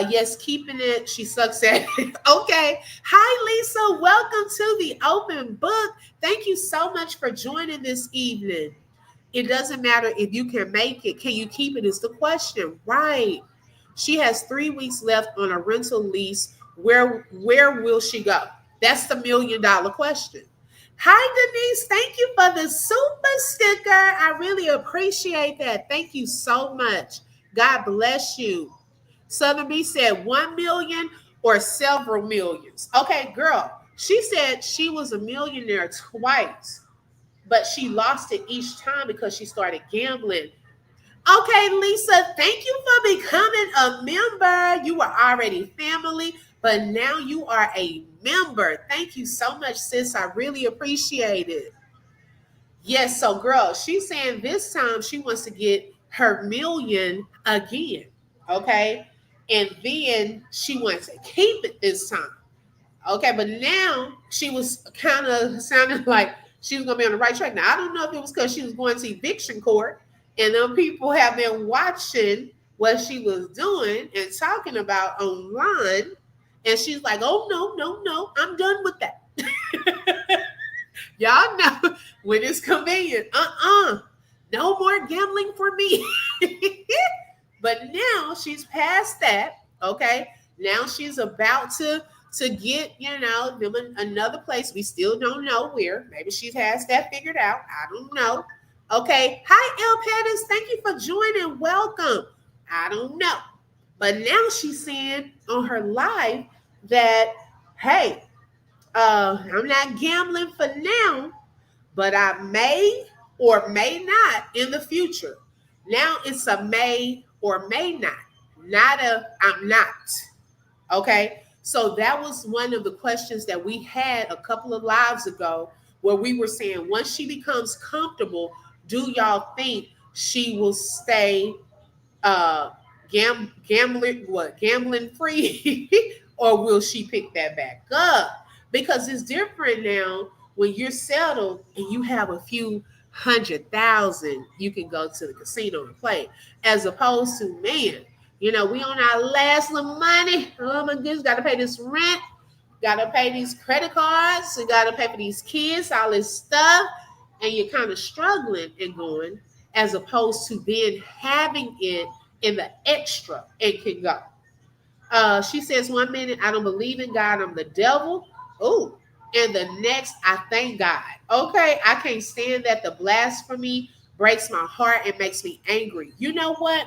Yes, keeping it. She sucks at it. Okay. Hi, Lisa. Welcome to the open book. Thank you so much for joining this evening. It doesn't matter if you can make it. Can you keep it is the question. Right. She has 3 weeks left on a rental lease. Where will she go? That's the $1,000,000 question. Hi, Denise. Thank you for the super sticker. I really appreciate that. Thank you so much. God bless you. Southern B said 1 million or several millions. Okay, girl. She said she was a millionaire twice, but she lost it each time because she started gambling. Okay, Lisa, thank you for becoming a member. You were already family, but now you are a member. Thank you so much, sis. I really appreciate it. Yes, so girl, she's saying this time she wants to get her million again. Okay. And then she wants to keep it this time. Okay, but now she was kind of sounding like she was gonna be on the right track. Now I don't know if it was because she was going to eviction court and them people have been watching what she was doing and talking about online. And she's like, oh no, I'm done with that. Y'all know when it's convenient. No more gambling for me. But now she's past that. Okay. Now she's about to get, them another place. We still don't know where. Maybe she has that figured out. I don't know. Okay. Hi, El Pettis. Thank you for joining. Welcome. I don't know. But now she's saying on her live that, hey, I'm not gambling for now, but I may or may not in the future. Now it's a may or may not a I'm not. Okay. So that was one of the questions that we had a couple of lives ago where we were saying once she becomes comfortable, do y'all think she will stay uh gambling free or will she pick that back up? Because it's different now when you're settled and you have a few 100,000 you can go to the casino and play, as opposed to, man, we on our last little money. Oh my goodness, got to pay this rent, got to pay these credit cards, we got to pay for these kids, all this stuff, and you're kind of struggling and going, as opposed to then having it in the extra and can go. She says 1 minute, I don't believe in God, I'm the devil. Oh, and the next, I thank God. Okay, I can't stand that. The blasphemy breaks my heart and makes me angry. You know what?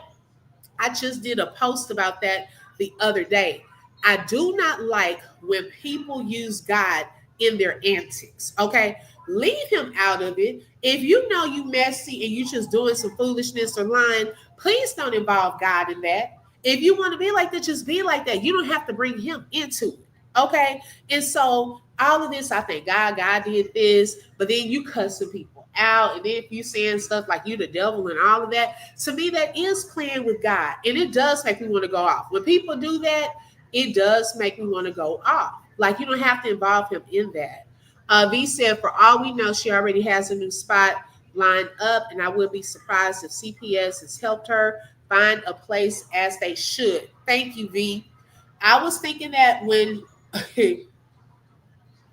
I just did a post about that the other day. I do not like when people use God in their antics. Okay, leave him out of it. If you know you messy and you just doing some foolishness or lying, please don't involve God in that. If you want to be like that, just be like that. You don't have to bring him into it. Okay, and so all of this, I think God did this, but then you cussing people out, and then if you saying stuff like you the devil and all of that, to me that is playing with God, and it does make me want to go off. When people do that, it does make me want to go off. Like, you don't have to involve him in that. V said, for all we know, she already has a new spot lined up, and I wouldn't be surprised if CPS has helped her find a place as they should. Thank you, V. I was thinking that when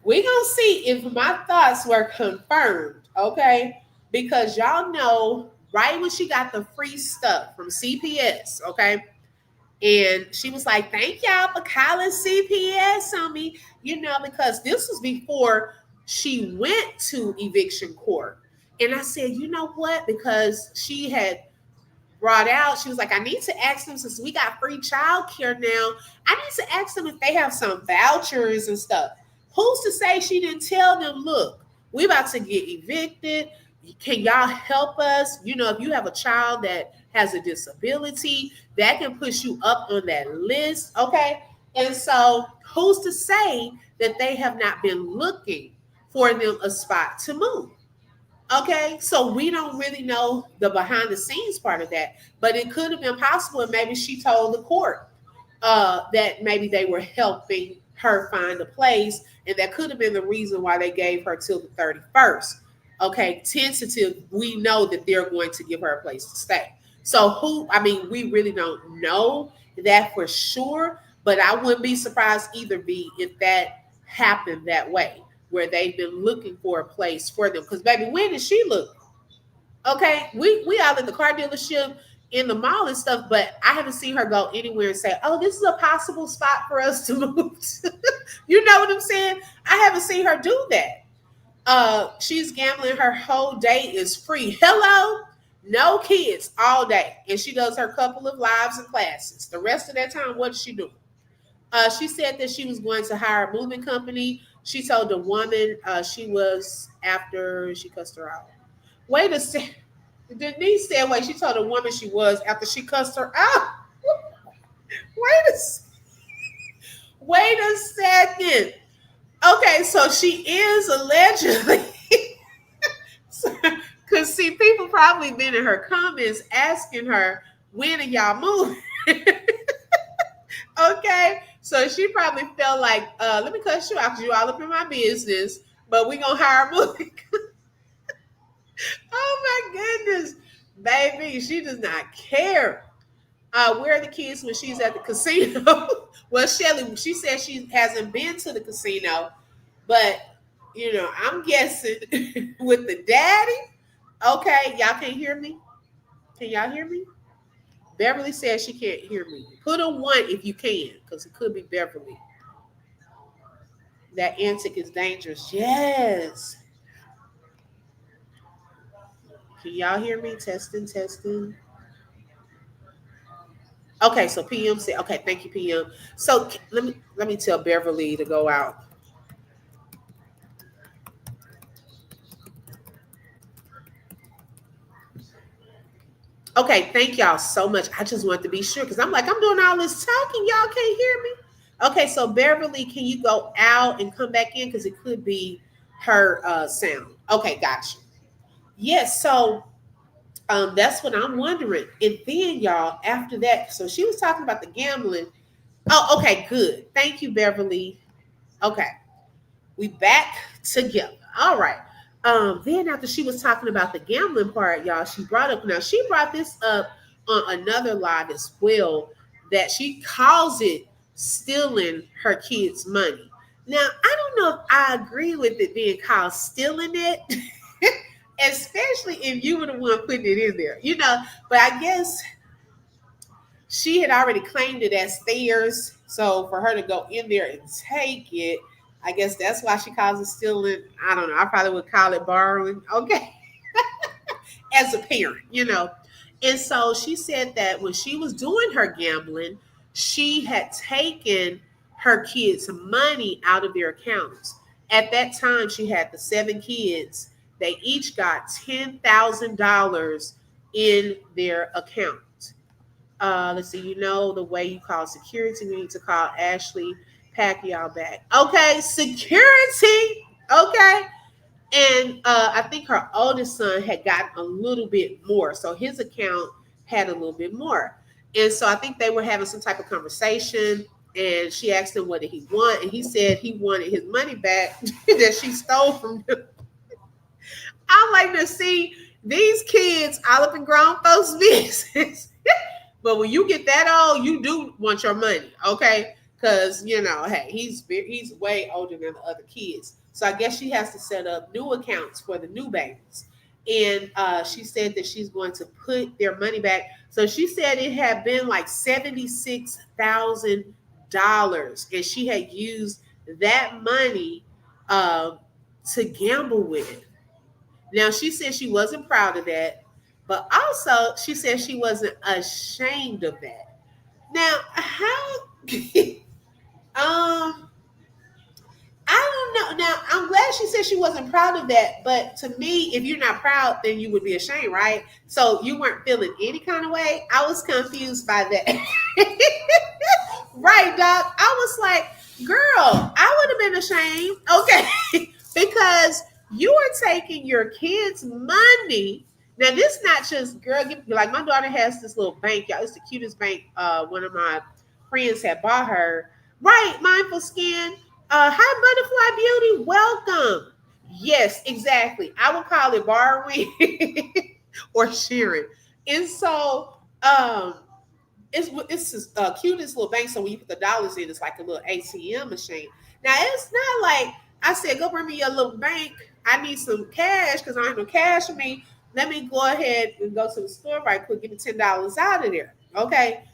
we're gonna see if my thoughts were confirmed, okay? Because y'all know, right when she got the free stuff from CPS, okay? And she was like, thank y'all for calling CPS on me, because this was before she went to eviction court. And I said, you know what? Because she had brought out, she was like, I need to ask them, since we got free childcare now, I need to ask them if they have some vouchers and stuff. Who's to say she didn't tell them, look, we about to get evicted. Can y'all help us? You know, if you have a child that has a disability, that can push you up on that list. Okay. And so who's to say that they have not been looking for them a spot to move? Okay, so we don't really know the behind the scenes part of that, but it could have been possible. And maybe she told the court that maybe they were helping her find a place, and that could have been the reason why they gave her till the 31st. Okay, tentative. We know that they're going to give her a place to stay. So we really don't know that for sure, but I wouldn't be surprised either, B, if that happened that way, where they've been looking for a place for them. Because baby, when did she look? Okay, we out in the car dealership, in the mall and stuff, but I haven't seen her go anywhere and say, oh, this is a possible spot for us to move to. You know what I'm saying? I haven't seen her do that. She's gambling. Her whole day is free. Hello? No kids all day. And she does her couple of lives and classes. The rest of that time, what does she do? She said that she was going to hire a moving company. She told the woman she was, after she cussed her out. Wait a second. Denise said, wait, she told the woman she was after she cussed her out. Wait a second. Okay, so she is allegedly. Because, see, people probably been in her comments asking her, when are y'all moving? Okay, so she probably felt like, let me cut you out because you all up in my business, but we going to hire a movie. Oh, my goodness. Baby, she does not care. Where are the kids when she's at the casino? Well, Shelly, she said she hasn't been to the casino, but, you know, I'm guessing with the daddy. Okay, y'all can't hear me? Can y'all hear me? Beverly says she can't hear me. Put a 1 if you can, because it could be Beverly. That antic is dangerous. Yes. Can y'all hear me? Testing, testing. Okay, so PM said, okay, thank you, PM. So let me tell Beverly to go out. Okay, thank y'all so much. I just want to be sure because I'm doing all this talking. Y'all can't hear me. Okay, so Beverly, can you go out and come back in? Because it could be her sound. Okay, gotcha. Yes, so that's what I'm wondering. And then, y'all, after that, so she was talking about the gambling. Oh, okay, good. Thank you, Beverly. Okay, we back together. All right. Then after she was talking about the gambling part, y'all, she brought this up on another live as well, that she calls it stealing her kids' money. Now, I don't know if I agree with it being called stealing it, especially if you were the one putting it in there, you know, but I guess she had already claimed it as theirs. So for her to go in there and take it, I guess that's why she calls it stealing. I don't know. I probably would call it borrowing. Okay. As a parent, you know. And so she said that when she was doing her gambling, she had taken her kids' money out of their accounts. At that time, she had the 7 kids. They each got $10,000 in their account. Let's see, you know, the way you call security, we need to call Ashley, pack y'all back. Okay, security. Okay. And I think her oldest son had gotten a little bit more. So his account had a little bit more. And so I think they were having some type of conversation. And she asked him what did he want. And he said he wanted his money back that she stole from him. I like to see these kids all up in grown folks' business. But when you get that old, you do want your money, okay? Because, you know, hey, he's way older than the other kids. So I guess she has to set up new accounts for the new babies. And she said that she's going to put their money back. So she said it had been like $76,000. And she had used that money to gamble with. Now, she said she wasn't proud of that. But also, she said she wasn't ashamed of that. Now, how? um, I don't know. Now, I'm glad she said she wasn't proud of that. But to me, if you're not proud, then you would be ashamed, right? So you weren't feeling any kind of way. I was confused by that. Right, Doc? I was like, girl, I would have been ashamed. Okay. Because you are taking your kids' money. Now, this not just girl, like my daughter has this little bank, y'all. It's the cutest bank. One of my friends had bought her. Right, Mindful Skin. Hi, Butterfly Beauty. Welcome. Yes, exactly. I would call it borrowing or sharing. And so, it's this cutest little bank. So when you put the dollars in, it's like a little ATM machine. Now it's not like I said, go bring me your little bank. I need some cash because I don't have no cash for me. Let me go ahead and go to the store right quick. Give me $10 out of there. Okay,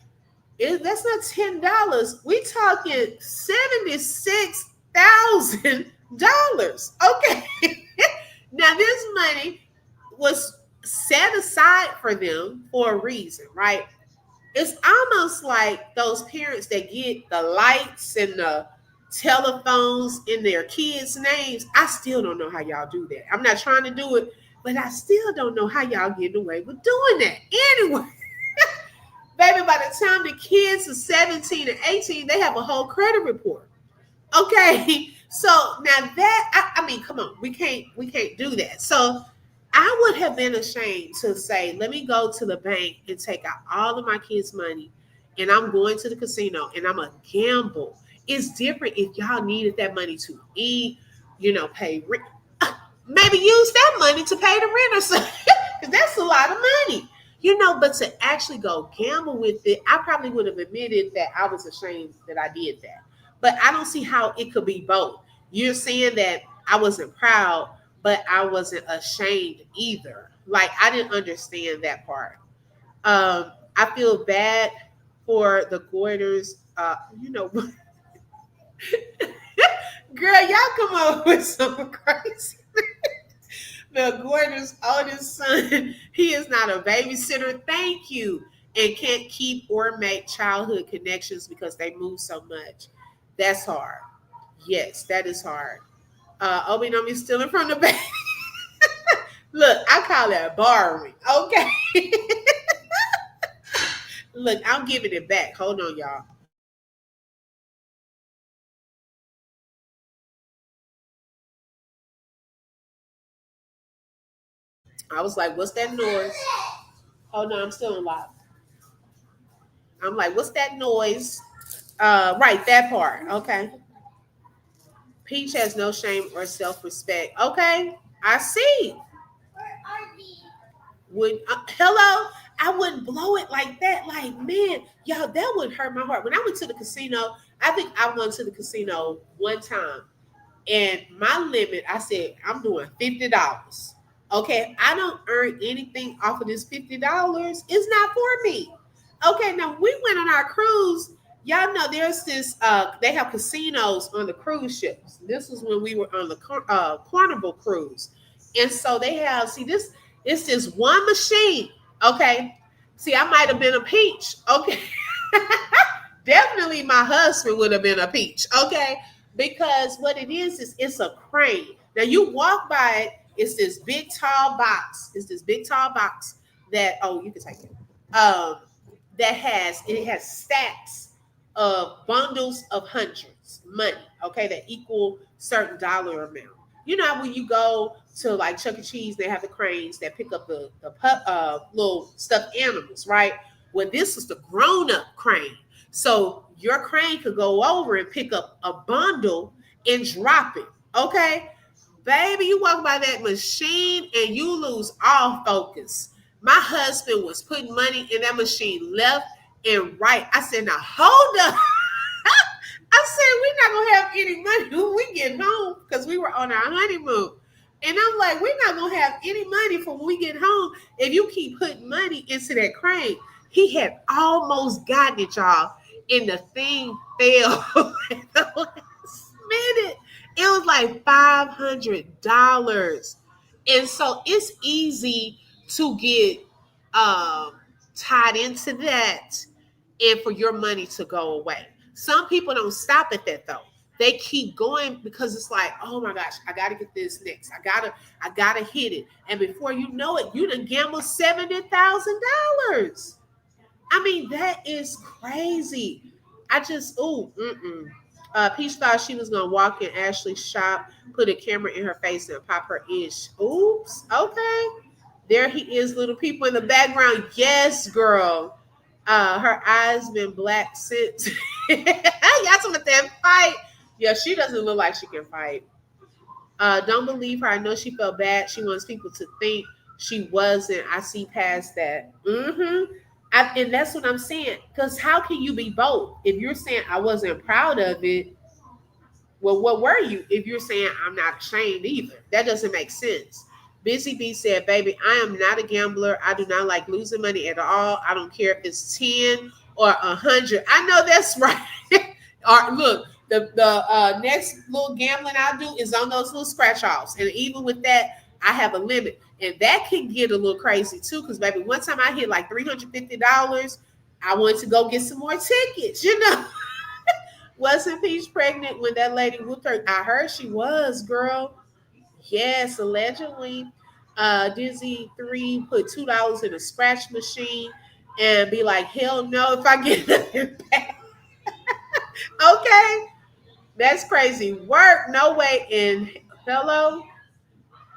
that's not $10. We talking $76,000. Okay, now this money was set aside for them for a reason, right? It's almost like those parents that get the lights and the telephones in their kids' names. I still don't know how y'all do that. I'm not trying to do it, but I still don't know how y'all get away with doing that. Anyway, baby, by the time the kids are 17 and 18, they have a whole credit report. Okay. So now that I mean, come on, we can't do that. So I would have been ashamed to say, let me go to the bank and take out all of my kids' money and I'm going to the casino and I'm a gamble. It's different if y'all needed that money to eat, pay rent. Maybe use that money to pay the rent or something. Because that's a lot of money. But to actually go gamble with it, I probably would have admitted that I was ashamed that I did that. But I don't see how it could be both. You're saying that I wasn't proud, but I wasn't ashamed either. Like I didn't understand that part. I feel bad for the Goiters. Girl, y'all come up with some crazy. The Goiters' oldest son, he is not a babysitter. Thank you. And can't keep or make childhood connections because they move so much. That's hard. Yes, that is hard. Obi don't be stealing from the baby. Look, I call that borrowing. Okay. Look, I'm giving it back. Hold on, y'all. I was like, what's that noise? Oh no, I'm still in lock. I'm like, what's that noise? Right, that part. Okay. Peach has no shame or self-respect. Okay, I see. Would hello? I wouldn't blow it like that. Like, man, y'all, that would hurt my heart. When I went to the casino, I think I went to the casino one time, and my limit, I said, I'm doing $50. Okay, I don't earn anything off of this $50. It's not for me. Okay, now we went on our cruise. Y'all know there's this. They have casinos on the cruise ships. This was when we were on the Carnival cruise, and so they have. See this. It's this one machine. Okay. See, I might have been a peach. Okay. Definitely my husband would have been a peach. Okay. Because what it is it's a crane. Now you walk by it, it's this big tall box. It's this big tall box that you can take it. That has stacks of bundles of hundreds money, okay, that equal certain dollar amount. You know when you go to like Chuck E. Cheese, they have the cranes that pick up the little stuffed animals, right? Well, this is the grown up crane. So your crane could go over and pick up a bundle and drop it. Okay. Baby, you walk by that machine and you lose all focus. My husband was putting money in that machine left and right. I said, now hold up. I said, we're not gonna have any money when we get home because we were on our honeymoon. And I'm like, we're not gonna have any money for when we get home if you keep putting money into that crane. He had almost gotten it, y'all, and the thing fell at the last minute. It was like $500. And so it's easy to get um, tied into that, and for your money to go away. Some people don't stop at that though. They keep going because it's like, oh my gosh, I gotta get this next. I gotta hit it. And before you know it, you done gambled $70,000. I mean, that is crazy. I just, ooh, mm-mm. Peach thought she was gonna walk in Ashley's shop, put a camera in her face, and pop her ish. Oops. Okay. There he is, little people in the background. Yes, girl. Her eyes been black since. Y'all talking about that fight? Yeah, she doesn't look like she can fight. Don't believe her. I know she felt bad. She wants people to think she wasn't. I see past that. And that's what I'm saying. Because how can you be both? If you're saying I wasn't proud of it, well, what were you if you're saying I'm not ashamed either? That doesn't make sense. Busy Bee said, baby, I am not a gambler. I do not like losing money at all. I don't care if it's 10 or 100. I know that's right. Or look, the next little gambling I do is on those little scratch offs. And even with that, I have a limit. And that can get a little crazy too. Because, baby, one time I hit like $350, I wanted to go get some more tickets, you know. Wasn't Peach pregnant when that lady whooped her? I heard she was, girl. Yes, allegedly. Dizzy 3 put $2 in a scratch machine and be like, hell no if I get nothing back. Okay, that's crazy. Work, no way. And hello,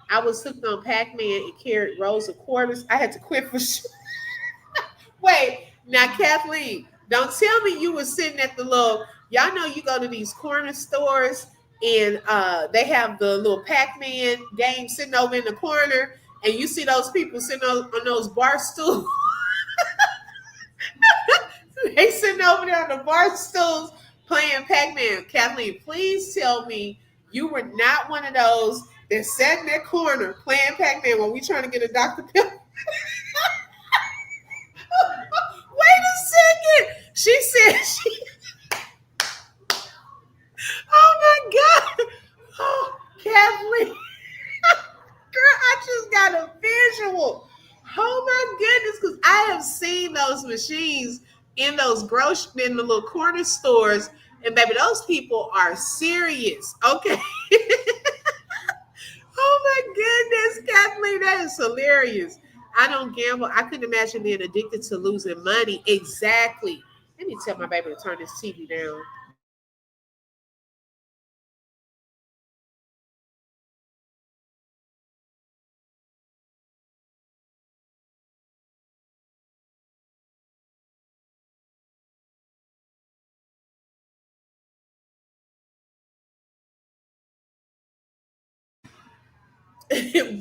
I was hooked on Pac-Man and carried rows of quarters. I had to quit for sure. Wait, now Kathleen, don't tell me you were sitting at the little. Y'all know you go to these corner stores and they have the little Pac-Man game sitting over in the corner, and you see those people sitting on those bar stools. They sitting over there on the bar stools playing Pac-Man. Kathleen, please tell me you were not one of those that sat in that corner playing Pac-Man when we trying to get a Dr. Pepper. Wait a second. She said she. Oh my God. Oh, Kathleen. Girl, I just got a visual. Oh my goodness, because I have seen those machines in those in the little corner stores, and baby, those people are serious. Okay. Oh my goodness, Kathleen, that is hilarious. I don't gamble. I couldn't imagine being addicted to losing money. Exactly. Let me tell my baby to turn this TV down.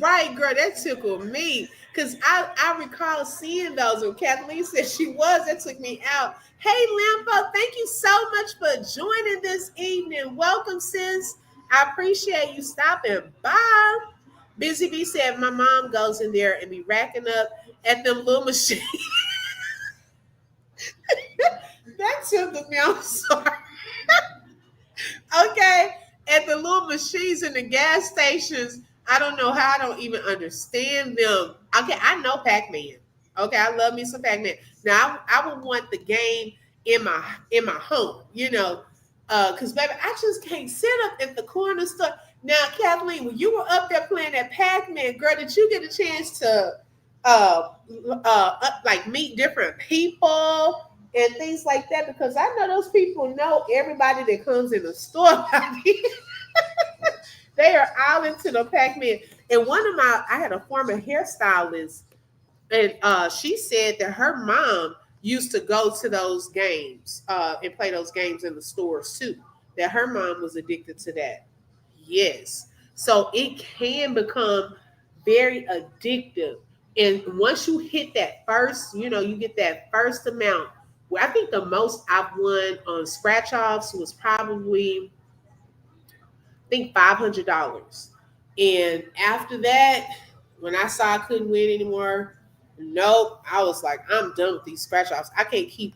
Right, girl, that tickled me because I recall seeing those when Kathleen said she was. That took me out. Hey, Lampo, thank you so much for joining this evening. Welcome, sis. I appreciate you stopping by. Busy Bee said my mom goes in there and be racking up at them little machines. That tickled me. I'm sorry. Okay, at the little machines in the gas stations, I don't know how. I don't even understand them. Okay, I know Pac-Man. Okay, I love me some Pac-Man. Now I would want the game in my home, you know, because baby, I just can't sit up at the corner store. Now, Kathleen, when you were up there playing that Pac-Man, girl, did you get a chance to like meet different people and things like that? Because I know those people know everybody that comes in the store. They are all into the Pac-Man. And I had a former hairstylist, and she said that her mom used to go to those games and play those games in the stores too. That her mom was addicted to that. Yes. So it can become very addictive. And once you hit that first, you get that first amount. Well, I think the most I've won on scratch offs was probably, I think, $500. And after that, when I saw I couldn't win anymore, nope, I was like, I'm done with these scratch offs. I can't keep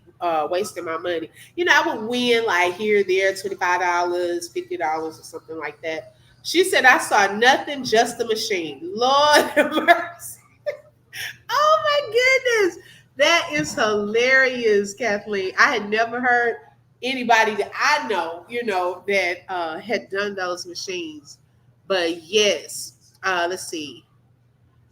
wasting my money. I would win like here, there, $25, $50, or something like that. She said, I saw nothing, just the machine. Lord have mercy. Oh my goodness. That is hilarious, Kathleen. I had never heard anybody that I know, that had done those machines. But yes, let's see.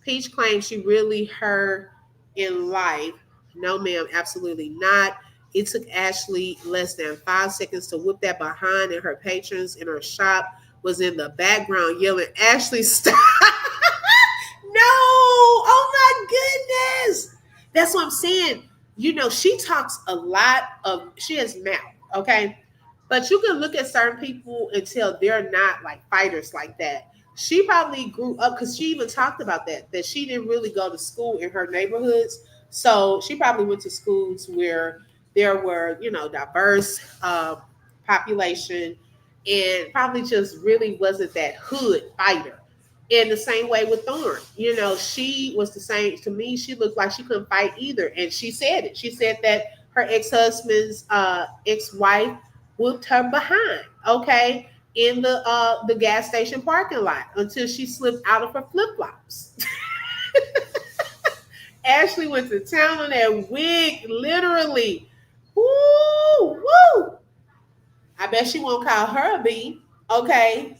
Peach claims she really her in life. No, ma'am, absolutely not. It took Ashley less than 5 seconds to whip that behind, and her patrons in her shop was in the background yelling, Ashley, stop. No, oh my goodness. That's what I'm saying. She talks a lot she has mouth, okay? But you can look at certain people and tell they're not like fighters like that. She probably grew up because she even talked about that she didn't really go to school in her neighborhoods. So she probably went to schools where there were, diverse population and probably just really wasn't that hood fighter. In the same way with Thorn, she was the same to me. She looked like she couldn't fight either, and she said it. She said that her ex-husband's ex-wife whooped her behind, okay, in the gas station parking lot until she slipped out of her flip flops. Ashley went to town on that wig, literally. Woo, woo! I bet she won't call her a B. Okay,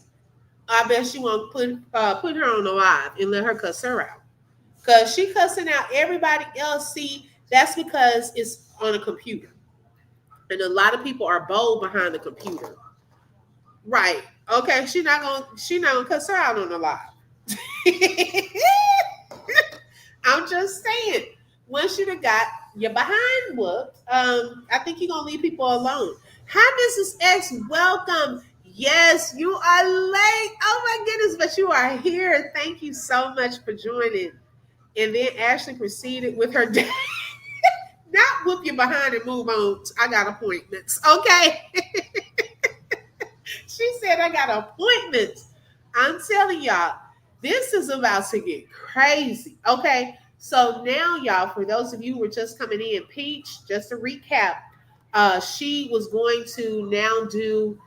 I bet she won't put her on the live and let her cuss her out. Cause she cussing out everybody else. See, that's because it's on a computer, and a lot of people are bold behind the computer. Right? Okay. She not gonna cuss her out on the live. I'm just saying. Once you have got your behind whooped, I think you're gonna leave people alone. Hi, Mrs. X. Welcome. Yes, you are late. Oh my goodness, but you are here. Thank you so much for joining. And then Ashley proceeded with her day. Not whoop you behind and move on. I got appointments. Okay. She said, I got appointments. I'm telling y'all, this is about to get crazy. Okay. So now, y'all, for those of you who are just coming in, Peach, just to recap, she was going to now do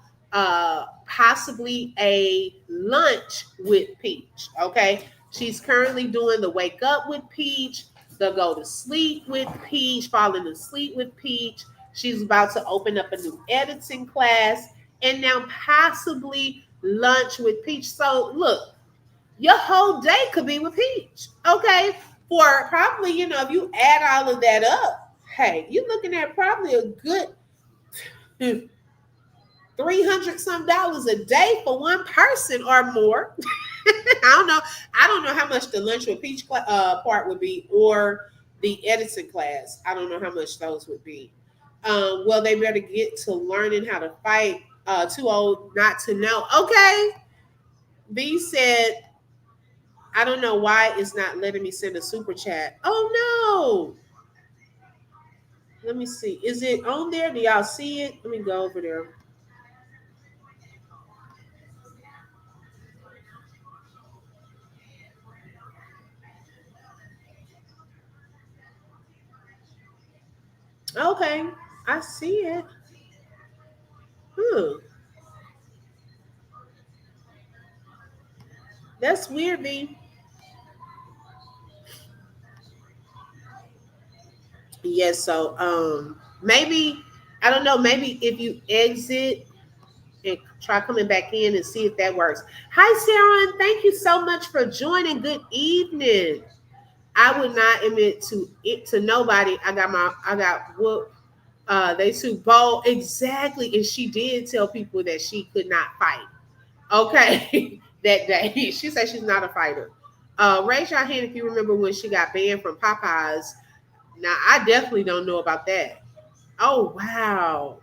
possibly a lunch with Peach. Okay. She's currently doing the wake up with Peach, the go to sleep with Peach, falling asleep with Peach. She's about to open up a new editing class and now possibly lunch with Peach. So look, your whole day could be with Peach. Okay. For probably, if you add all of that up, hey, you're looking at probably a good 300 some dollars a day for one person or more. I don't know how much the lunch with Peach part would be, or the editing class. I don't know how much those would be. Well, they better get to learning how to fight. Too old not to know. Okay. B said, I don't know why it's not letting me send a super chat. Oh no. Let me see. Is it on there? Do y'all see it? Let me go over there. Okay. I see it. Hmm. That's weird, B. Yes, so maybe I don't know, maybe if you exit and try coming back in and see if that works. Hi Sarah, and thank you so much for joining. Good evening. I would not admit to it to nobody. I got whooped. They too bold. Exactly. And she did tell people that she could not fight. Okay. That day. She said she's not a fighter. Raise your hand if you remember when she got banned from Popeyes. Now I definitely don't know about that. Oh wow.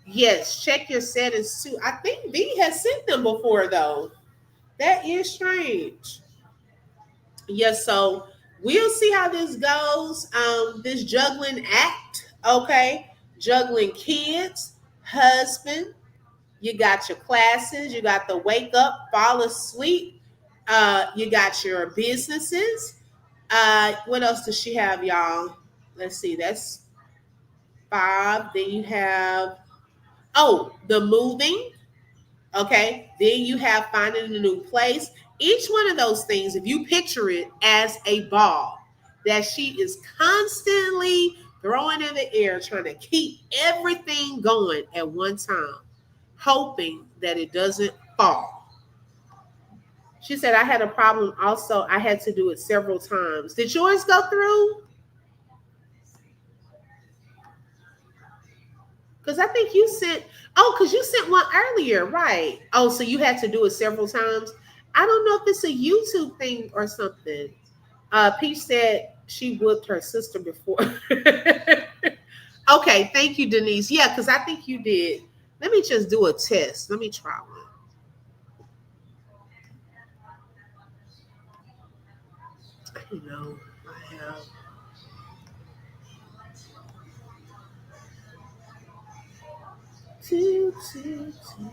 Yes, check your settings too. I think V has sent them before though. That is strange. Yes, so we'll see how this goes. This juggling act, okay? Juggling kids, husband, you got your classes, you got the wake up, fall asleep, you got your businesses. What else does she have, y'all? Let's see, that's five. Then you have the moving. Okay. Then you have finding a new place. Each one of those things, if you picture it as a ball that she is constantly throwing in the air, trying to keep everything going at one time, hoping that it doesn't fall. She said, I had a problem also. I had to do it several times. Did yours go through? Because I think you sent, oh, because you sent one earlier, right? Oh, so you had to do it several times. I don't know if it's a YouTube thing or something. Peach said she whooped her sister before. Okay, thank you, Denise. Yeah, because I think you did. Let me just do a test. Let me try one. You know, I have. Two, two, two.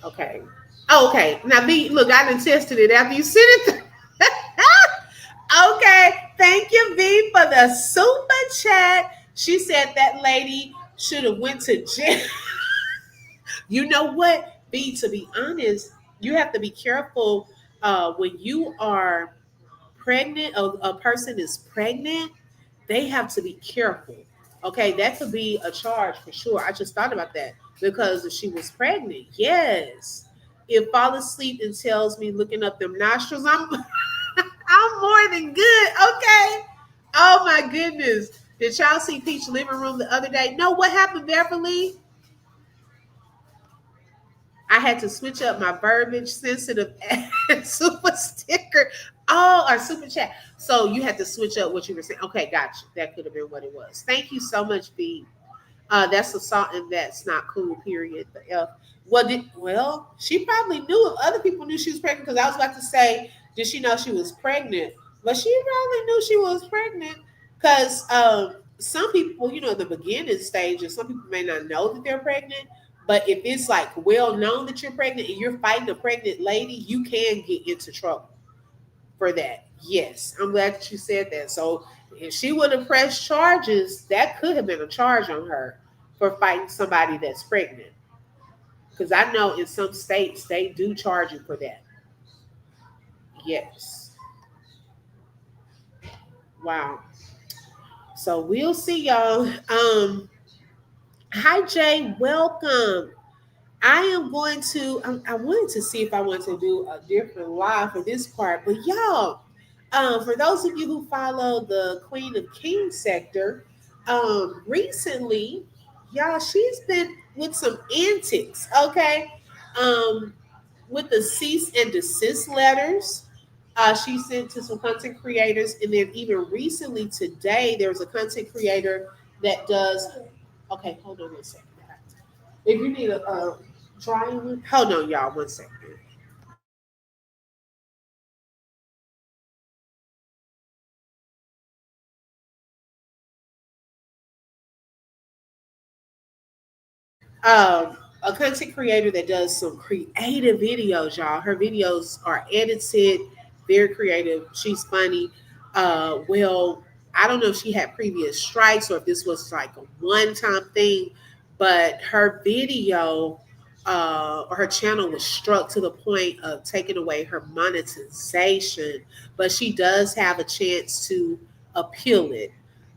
Okay. Oh, okay. Now, B, look, I done tested it after you sent it. Okay. Thank you, V, for the super chat. She said that lady should have went to jail. You know what, B, to be honest, you have to be careful when you are pregnant, a person is pregnant, they have to be careful. Okay, that could be a charge for sure. I just thought about that because if she was pregnant, yes. If fall asleep and tells me looking up them nostrils, I'm I'm more than good. Okay. Oh my goodness. Did y'all see Peach living room the other day? No, what happened, Beverly? I had to switch up my verbiage, sensitive and super sticker. Oh, or super chat. So you had to switch up what you were saying. Okay, gotcha. That could have been what it was. Thank you so much, B. That's assault and that's not cool, period. The F. Well, she probably knew if other people knew she was pregnant because I was about to say, did she know she was pregnant? But she probably knew she was pregnant because some people, the beginning stages, some people may not know that they're pregnant. But if it's like well known that you're pregnant and you're fighting a pregnant lady, you can get into trouble for that. Yes, I'm glad that you said that. So if she would have pressed charges, that could have been a charge on her for fighting somebody that's pregnant. Because I know in some states they do charge you for that. Yes. Wow. So we'll see y'all. Hi Jay, welcome. I am going to. I wanted to see if I want to do a different live for this part, but y'all, for those of you who follow the Queen of Kings sector, recently, y'all, she's been with some antics. Okay, um, with the cease and desist letters. She sent to some content creators, and then even recently today, there was a content creator that does. Okay, hold on one second. If you need a trying one, hold on, y'all, one second. A content creator that does some creative videos, y'all. Her videos are edited, very creative. She's funny. Well, I don't know if she had previous strikes or if this was like a one-time thing, but her video or her channel was struck to the point of taking away her monetization. But she does have a chance to appeal it.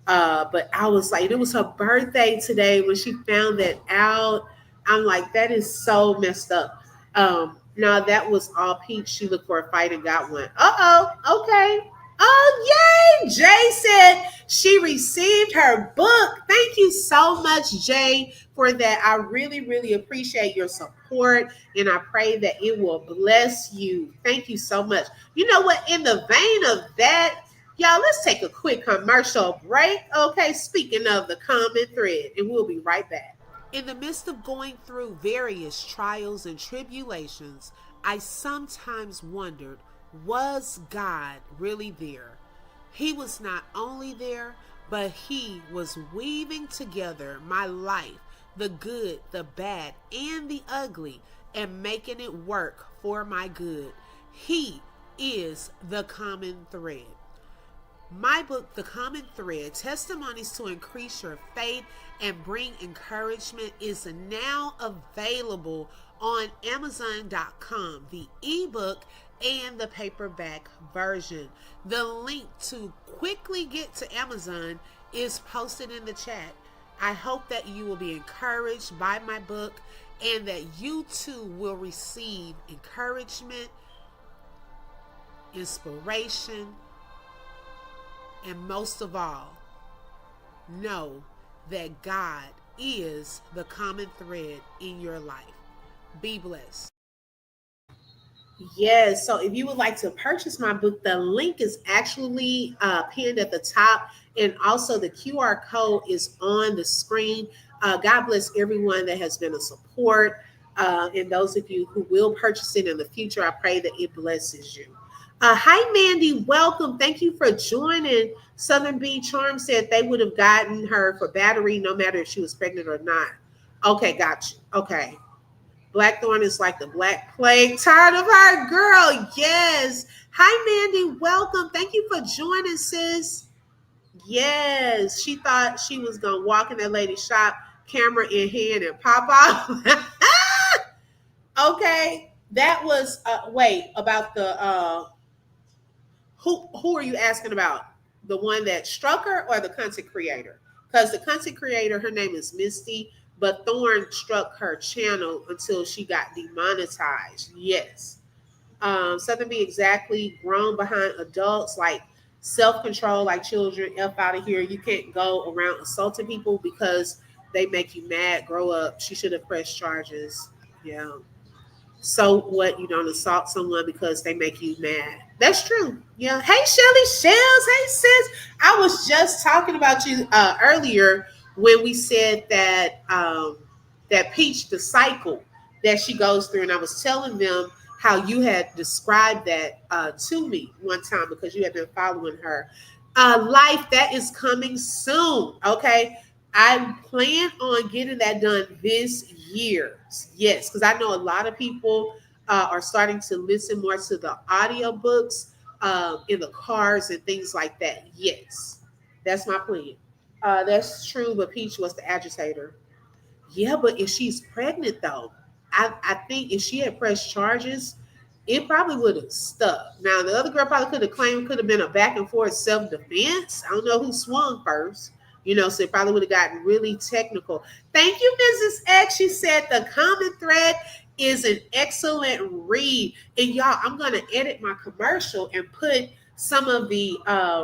But I was like, it was her birthday today when she found that out. I'm like, that is so messed up. Now that was all Peach. She looked for a fight and got one. Okay. Oh, yay! Jay said she received her book. Thank you so much, Jay, for that. I really, really appreciate your support, and I pray that it will bless you. Thank you so much. You know what? In the vein of that, y'all, let's take a quick commercial break. Okay, speaking of the common thread, and we'll be right back. In the midst of going through various trials and tribulations, I sometimes wondered, was God really there? He was not only there, but He was weaving together my life, the good, the bad, and the ugly, and making it work for my good. He is the common thread. My book, The Common Thread, Testimonies to Increase Your Faith and Bring Encouragement, is now available on Amazon.com, the ebook and the paperback version. The link to quickly get to Amazon is posted in the chat. I hope that you will be encouraged by my book and that you too will receive encouragement, inspiration, and most of all, know that God is the common thread in your life. Be blessed. Yes, so if you would like to purchase my book, the link is actually pinned at the top, and also the QR code is on the screen. God bless everyone that has been a support, and those of you who will purchase it in the future. I pray that it blesses you. Hi, Mandy. Welcome. Thank you for joining. Southern Bee Charm said they would have gotten her for battery no matter if she was pregnant or not. Okay, got you. Okay. Blackthorn is like the black plague. Tired of her, girl. Yes. Hi, Mandy. Welcome. Thank you for joining, sis. Yes. She thought she was going to walk in that lady's shop, camera in hand, and pop off. Okay. That was, wait, about the, who are you asking about? The one that struck her or the content creator? Because the content creator, her name is Misty, but Thorn struck her channel until she got demonetized. Yes. Something be exactly grown behind adults, like self-control, like children. F out of here. You can't go around assaulting people because they make you mad. Grow up. She should have pressed charges. Yeah. So what? You don't assault someone because they make you mad. That's true. Yeah. Hey, Shelly Shells. Hey, sis. I was just talking about you earlier when we said that that Peach, the cycle that she goes through, and I was telling them how you had described that to me one time because you had been following her. Life that is coming soon. Okay. I plan on getting that done this year. Yes, because I know a lot of people are starting to listen more to the audiobooks in the cars and things like that. Yes, that's my plan. That's true, but Peach was the agitator. Yeah, but if she's pregnant though, I think if she had pressed charges, it probably would have stuck. Now the other girl probably could have claimed could have been a back and forth self-defense. I don't know who swung first, so it probably would have gotten really technical. Thank you, Mrs. X. She said the common thread is an excellent read. And y'all, I'm gonna edit my commercial and put some of the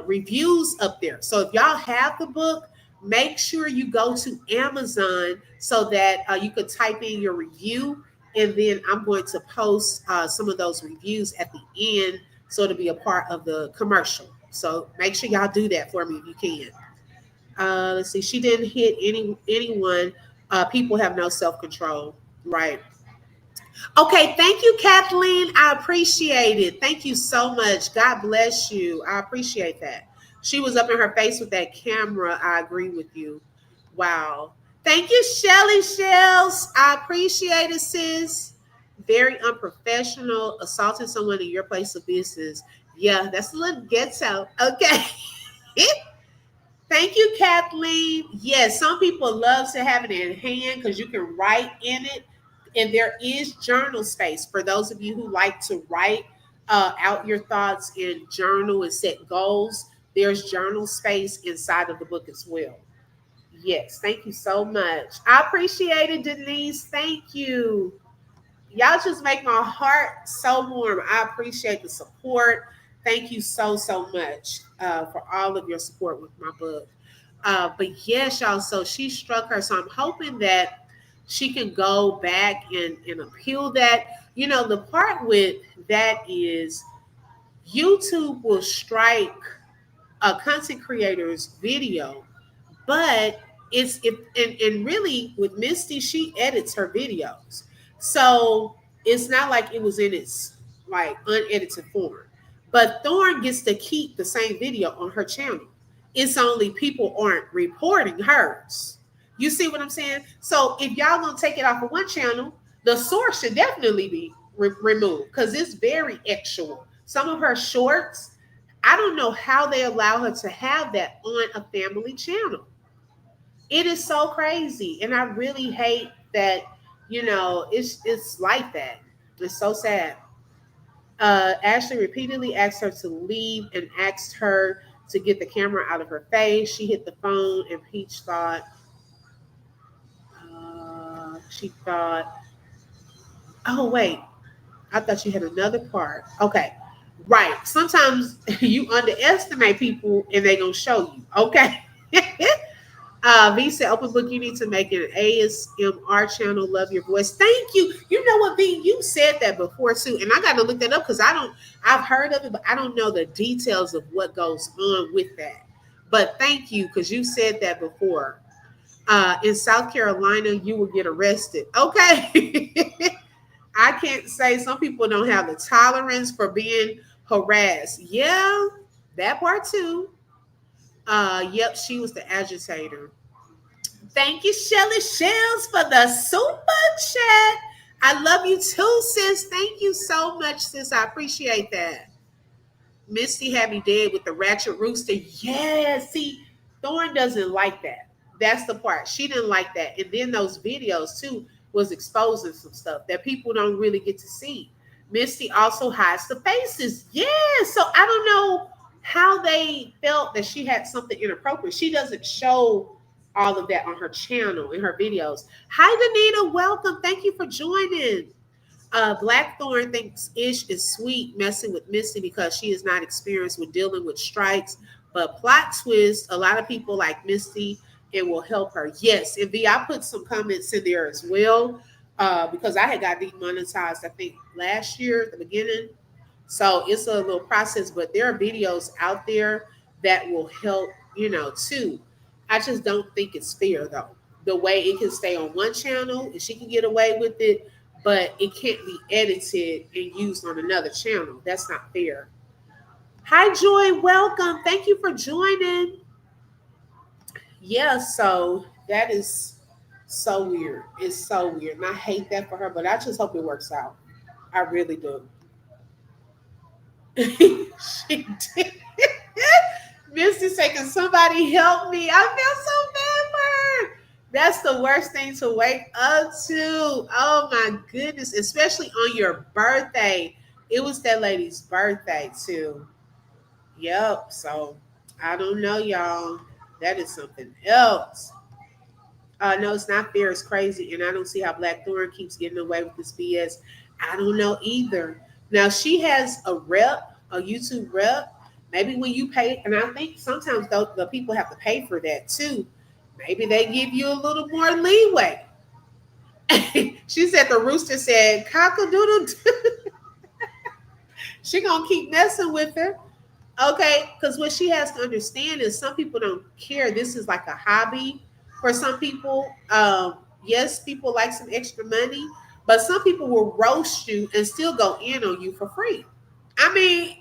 reviews up there. So if y'all have the book, make sure you go to Amazon so that you could type in your review, and then I'm going to post some of those reviews at the end so it'll be a part of the commercial. So make sure y'all do that for me if you can. Let's see. She didn't hit anyone. People have no self-control. Right. Okay. Thank you, Kathleen. I appreciate it. Thank you so much. God bless you. I appreciate that. She was up in her face with that camera. I agree with you. Wow. Thank you, Shelly Shells. I appreciate it, sis. Very unprofessional, assaulting someone in your place of business. Yeah, that's a little ghetto. Okay. Thank you, Kathleen. Yes, some people love to have it in hand because you can write in it. And there is journal space for those of you who like to write out your thoughts in journal and set goals. There's journal space inside of the book as well. Yes, thank you so much. I appreciate it, Denise. Thank you. Y'all just make my heart so warm. I appreciate the support. Thank you so, so much for all of your support with my book. But yes, y'all, so she struck her. So I'm hoping that she can go back and appeal that. The part with that is YouTube will strike a content creator's video, but it's if and really with Misty, she edits her videos. So it's not like it was in its like unedited form. But Thorn gets to keep the same video on her channel. It's only people aren't reporting hers. You see what I'm saying? So if y'all gonna take it off of one channel, the source should definitely be removed because it's very actual. Some of her shorts I don't know how they allow her to have that on a family channel. It is so crazy. And I really hate that, it's like that. It's so sad. Ashley repeatedly asked her to leave and asked her to get the camera out of her face. She hit the phone, and Peach thought, she thought, oh, wait, I thought you had another part. Okay. Right. Sometimes you underestimate people and they going to show you. Okay. V said, open book, you need to make an ASMR channel. Love your voice. Thank you. You know what, V? You said that before too. And I got to look that up because I've heard of it, but I don't know the details of what goes on with that. But thank you because you said that before. In South Carolina, you will get arrested. Okay. I can't say some people don't have the tolerance for being harassed. Yeah, that part too. Yep, she was the agitator. Thank you, Shelly Shells, for the super chat. I love you too, sis. Thank you so much, sis. I appreciate that. Misty had me dead with the ratchet rooster. Yeah, see, Thorn doesn't like that. That's the part. She didn't like that. And then those videos too was exposing some stuff that people don't really get to see. Misty also hides the faces. Yeah. So I don't know how they felt that she had something inappropriate. She doesn't show all of that on her channel in her videos. Hi, Danita. Welcome. Thank you for joining. Blackthorn thinks Ish is sweet messing with Misty because she is not experienced with dealing with strikes. But plot twist, a lot of people like Misty and will help her. Yes, and V, I put some comments in there as well because I had got demonetized, I think, last year at the beginning. So it's a little process, but there are videos out there that will help, too. I just don't think it's fair, though. The way it can stay on one channel and she can get away with it, but it can't be edited and used on another channel. That's not fair. Hi, Joy. Welcome. Thank you for joining. Yeah, so that is so weird. It's so weird. And I hate that for her, but I just hope it works out. I really do. She did. Misty said, can somebody help me? I feel so bad for her. That's the worst thing to wake up to. Oh my goodness, especially on your birthday. It was that lady's birthday too. Yep. So I don't know, y'all. That is something else. No, it's not fair. It's crazy. And I don't see how Blackthorn keeps getting away with this BS. I don't know either. Now, she has a rep, a YouTube rep. Maybe when you pay, and I think sometimes the people have to pay for that too. Maybe they give you a little more leeway. She said the rooster said, cock-a-doodle. She gonna keep messing with her. Okay, because what she has to understand is some people don't care. This is like a hobby for some people. Yes, people like some extra money, but some people will roast you and still go in on you for free. I mean,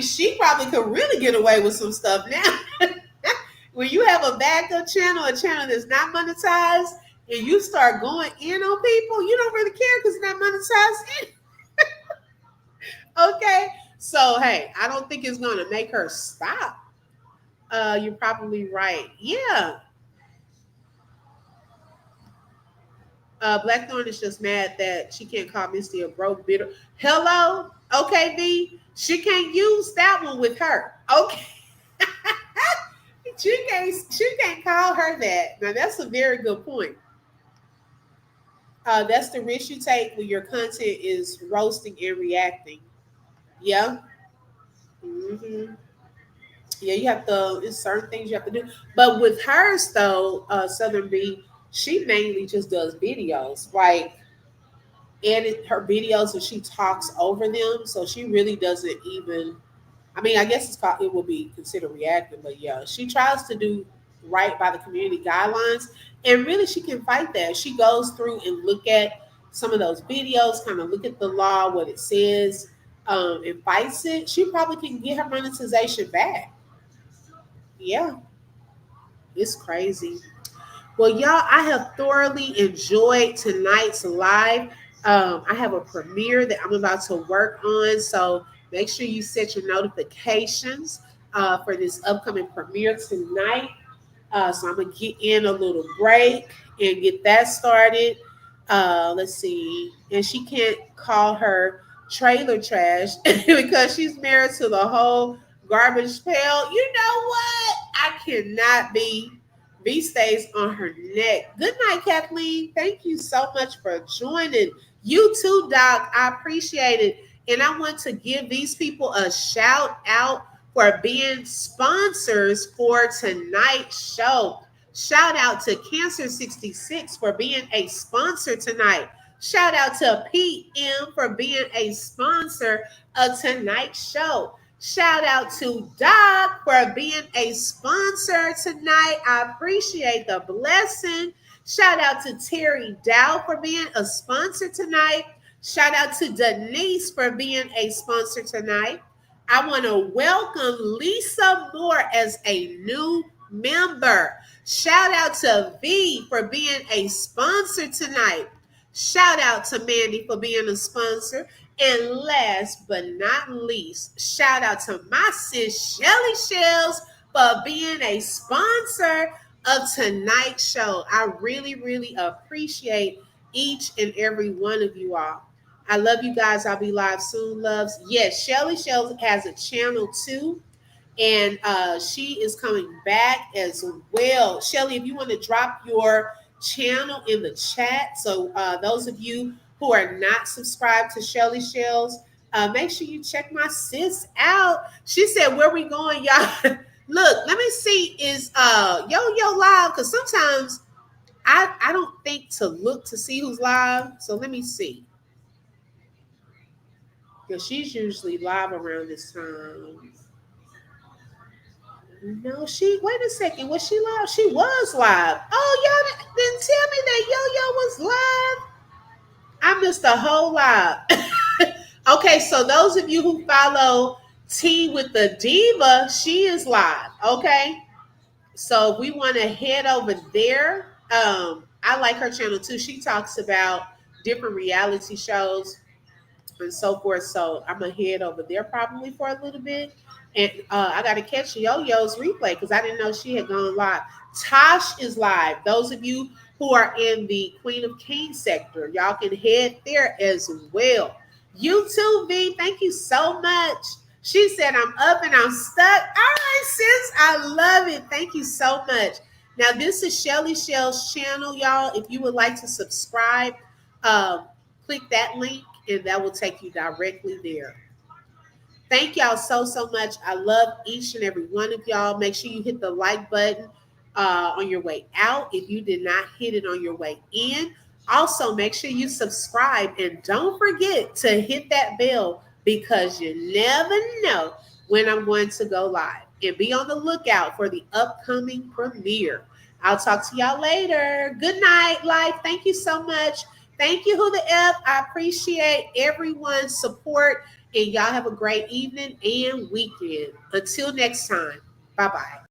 she probably could really get away with some stuff now. When you have a backup channel, a channel that's not monetized, and you start going in on people, you don't really care because it's not monetized. Okay. So hey, I don't think it's gonna make her stop. You're probably right. Yeah. Blackthorn is just mad that she can't call Misty a broke bitter. Hello? Okay, V. She can't use that one with her. Okay. she can't call her that. Now that's a very good point. That's the risk you take when your content is roasting and reacting. Yeah. Mm-hmm. Yeah, you have to. It's certain things you have to do. But with hers though, Southern B, she mainly just does videos, like edit her videos and she talks over them. So she really doesn't even. I mean, I guess it will be considered reactive, but yeah, she tries to do right by the community guidelines, and really she can fight that. She goes through and look at some of those videos, kind of look at the law, what it says, and fights it. She probably can get her monetization back. Yeah, it's crazy. Well, y'all, I have thoroughly enjoyed tonight's live. I have a premiere that I'm about to work on. So Make sure you set your notifications for this upcoming premiere tonight. So I'm gonna get in a little break and get that started. Let's see. And she can't call her trailer trash because she's married to the whole garbage pail. You know what? I cannot be. B stays on her neck. Good night, Kathleen. Thank you so much for joining. You too, Doc. I appreciate it. And I want to give these people a shout out for being sponsors for tonight's show. Shout out to Cancer 66 for being a sponsor tonight. Shout out to PM for being a sponsor of tonight's show. Shout out to Doc for being a sponsor tonight. I appreciate the blessing. Shout out to Terry Dow for being a sponsor tonight. Shout out to Denise for being a sponsor tonight. I want to welcome Lisa Moore as a new member. Shout out to V for being a sponsor tonight. Shout out to Mandy for being a sponsor. And last but not least, shout out to my sis Shelly Shells for being a sponsor of tonight's show. I really, really appreciate each and every one of you all. I love you guys. I'll be live soon, loves. Yes, Shelly Shells has a channel too, and she is coming back as well. Shelly, if you want to drop your channel in the chat, so those of you who are not subscribed to Shelly Shells, make sure you check my sis out. She said, "Where we going, y'all?" Look, let me see. Is Yo live? Because sometimes I don't think to look to see who's live. So let me see. Because she's usually live around this time. No, wait a second. Was she live? She was live. Oh, y'all didn't tell me that Yo was live. I missed the whole live. Okay, so those of you who follow T with the Diva, she is live. Okay. So if we want to head over there, I like her channel too. She talks about different reality shows and so forth. So I'm gonna head over there probably for a little bit, and I got to catch Yo-Yo's replay because I didn't know she had gone live. Tosh is live. Those of you who are in the Queen of Kings sector, y'all can head there as well. You too, V. Thank you so much. She said, "I'm up and I'm stuck." All right, sis. I love it. Thank you so much. Now, this is Shelly Shell's channel, y'all. If you would like to subscribe, click that link and that will take you directly there. Thank y'all so much. I love each and every one of y'all. Make sure you hit the like button on your way out if you did not hit it on your way in. Also, make sure you subscribe and don't forget to hit that bell because you never know when I'm going to go live. And be on the lookout for the upcoming premiere. I'll talk to y'all later. Good night, life. Thank you so much. Thank you, Who the F. I appreciate everyone's support. And y'all have a great evening and weekend. Until next time. Bye-bye.